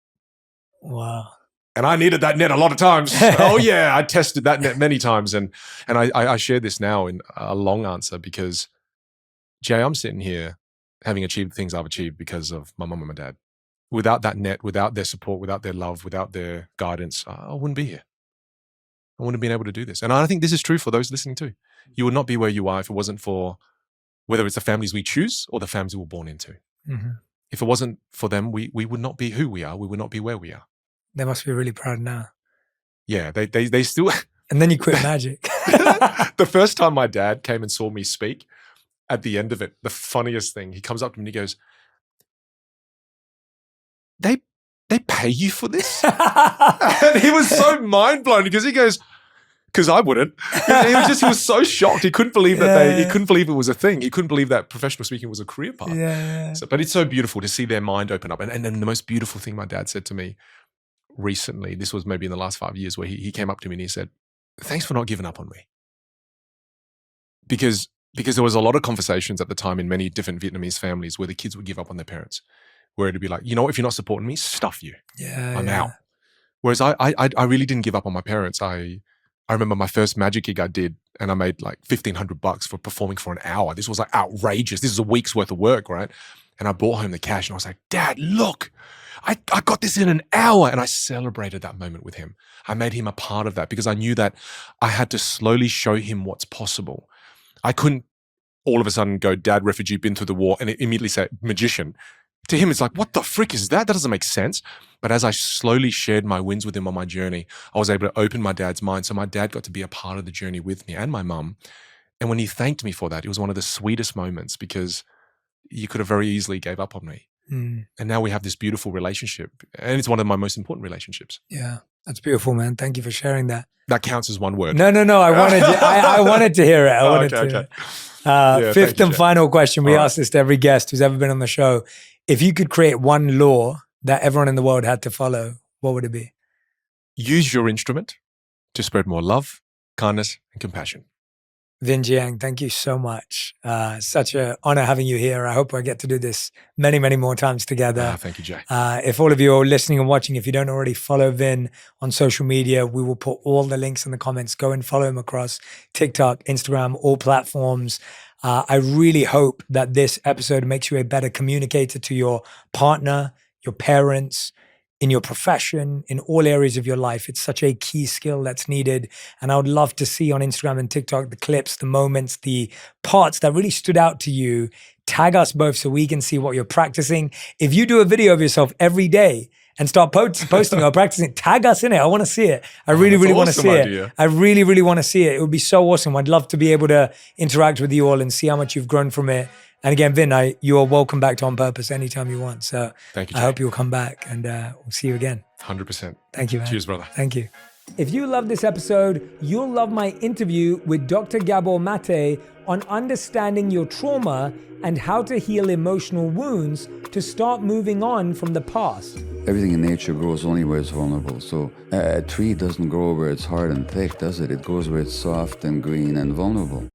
S2: Wow.
S1: And I needed that net a lot of times. Oh yeah, I tested that net many times. And I share this now in a long answer because, Jay, I'm sitting here having achieved things I've achieved because of my mum and my dad. Without that net, without their support, without their love, without their guidance, I wouldn't be here. I wouldn't have been able to do this. And I think this is true for those listening too. You would not be where you are if it wasn't for, whether it's the families we choose or the families we were born into.
S2: Mm-hmm.
S1: If it wasn't for them, we would not be who we are. We would not be where we are.
S2: They must be really proud now.
S1: Yeah, they still...
S2: And then you quit magic.
S1: The first time my dad came and saw me speak, at the end of it, the funniest thing, he comes up to me and he goes, they pay you for this? And he was so mind blown because he goes, because I wouldn't. He was so shocked. He couldn't believe that he couldn't believe it was a thing. He couldn't believe that professional speaking was a career path.
S2: Yeah.
S1: So, but it's so beautiful to see their mind open up. And then the most beautiful thing my dad said to me recently, this was maybe in the last 5 years, where he came up to me and he said, thanks for not giving up on me. Because there was a lot of conversations at the time in many different Vietnamese families where the kids would give up on their parents, where it'd be like, if you're not supporting me, stuff you. I'm out. Whereas I really didn't give up on my parents. I remember my first magic gig I did, and I made like $1,500 for performing for an hour. This was like outrageous. This is a week's worth of work, right? And I brought home the cash and I was like, Dad, look, I got this in an hour. And I celebrated that moment with him. I made him a part of that because I knew that I had to slowly show him what's possible. I couldn't all of a sudden go, Dad, refugee, been through the war, and immediately say, magician. To him, it's like, what the frick is that? That doesn't make sense. But as I slowly shared my wins with him on my journey, I was able to open my dad's mind. So my dad got to be a part of the journey with me and my mum. And when he thanked me for that, it was one of the sweetest moments, because you could have very easily gave up on me. And now we have this beautiful relationship. And it's one of my most important relationships.
S2: Yeah, that's beautiful, man. Thank you for sharing that.
S1: That counts as one word.
S2: No. I wanted to hear it. Okay. Fifth and final question. We ask this to every guest who's ever been on the show. If you could create one law that everyone in the world had to follow, what would it be?
S1: Use your instrument to spread more love, kindness, and compassion.
S2: Vin Jiang, thank you so much. Such an honor having you here. I hope I get to do this many, many more times together.
S1: Thank you, Jay.
S2: If all of you are listening and watching, if you don't already follow Vin on social media, we will put all the links in the comments. Go and follow him across TikTok, Instagram, all platforms. I really hope that this episode makes you a better communicator to your partner, your parents, in your profession, in all areas of your life. It's such a key skill that's needed. And I would love to see on Instagram and TikTok the clips, the moments, the parts that really stood out to you. Tag us both so we can see what you're practicing. If you do a video of yourself every day and start posting or practicing, tag us in it. I want to see it. I really want to see it. I really want to see it. It would be so awesome. I'd love to be able to interact with you all and see how much you've grown from it. And again, Vin, you are welcome back to On Purpose anytime you want. So
S1: thank you,
S2: I hope you'll come back, and we'll see you again.
S1: 100%.
S2: Thank you, man.
S1: Cheers, brother.
S2: Thank you. If you love this episode, you'll love my interview with Dr. Gabor Mate on understanding your trauma and how to heal emotional wounds to start moving on from the past.
S3: Everything in nature grows only where it's vulnerable. So a tree doesn't grow where it's hard and thick, does it? It grows where it's soft and green and vulnerable.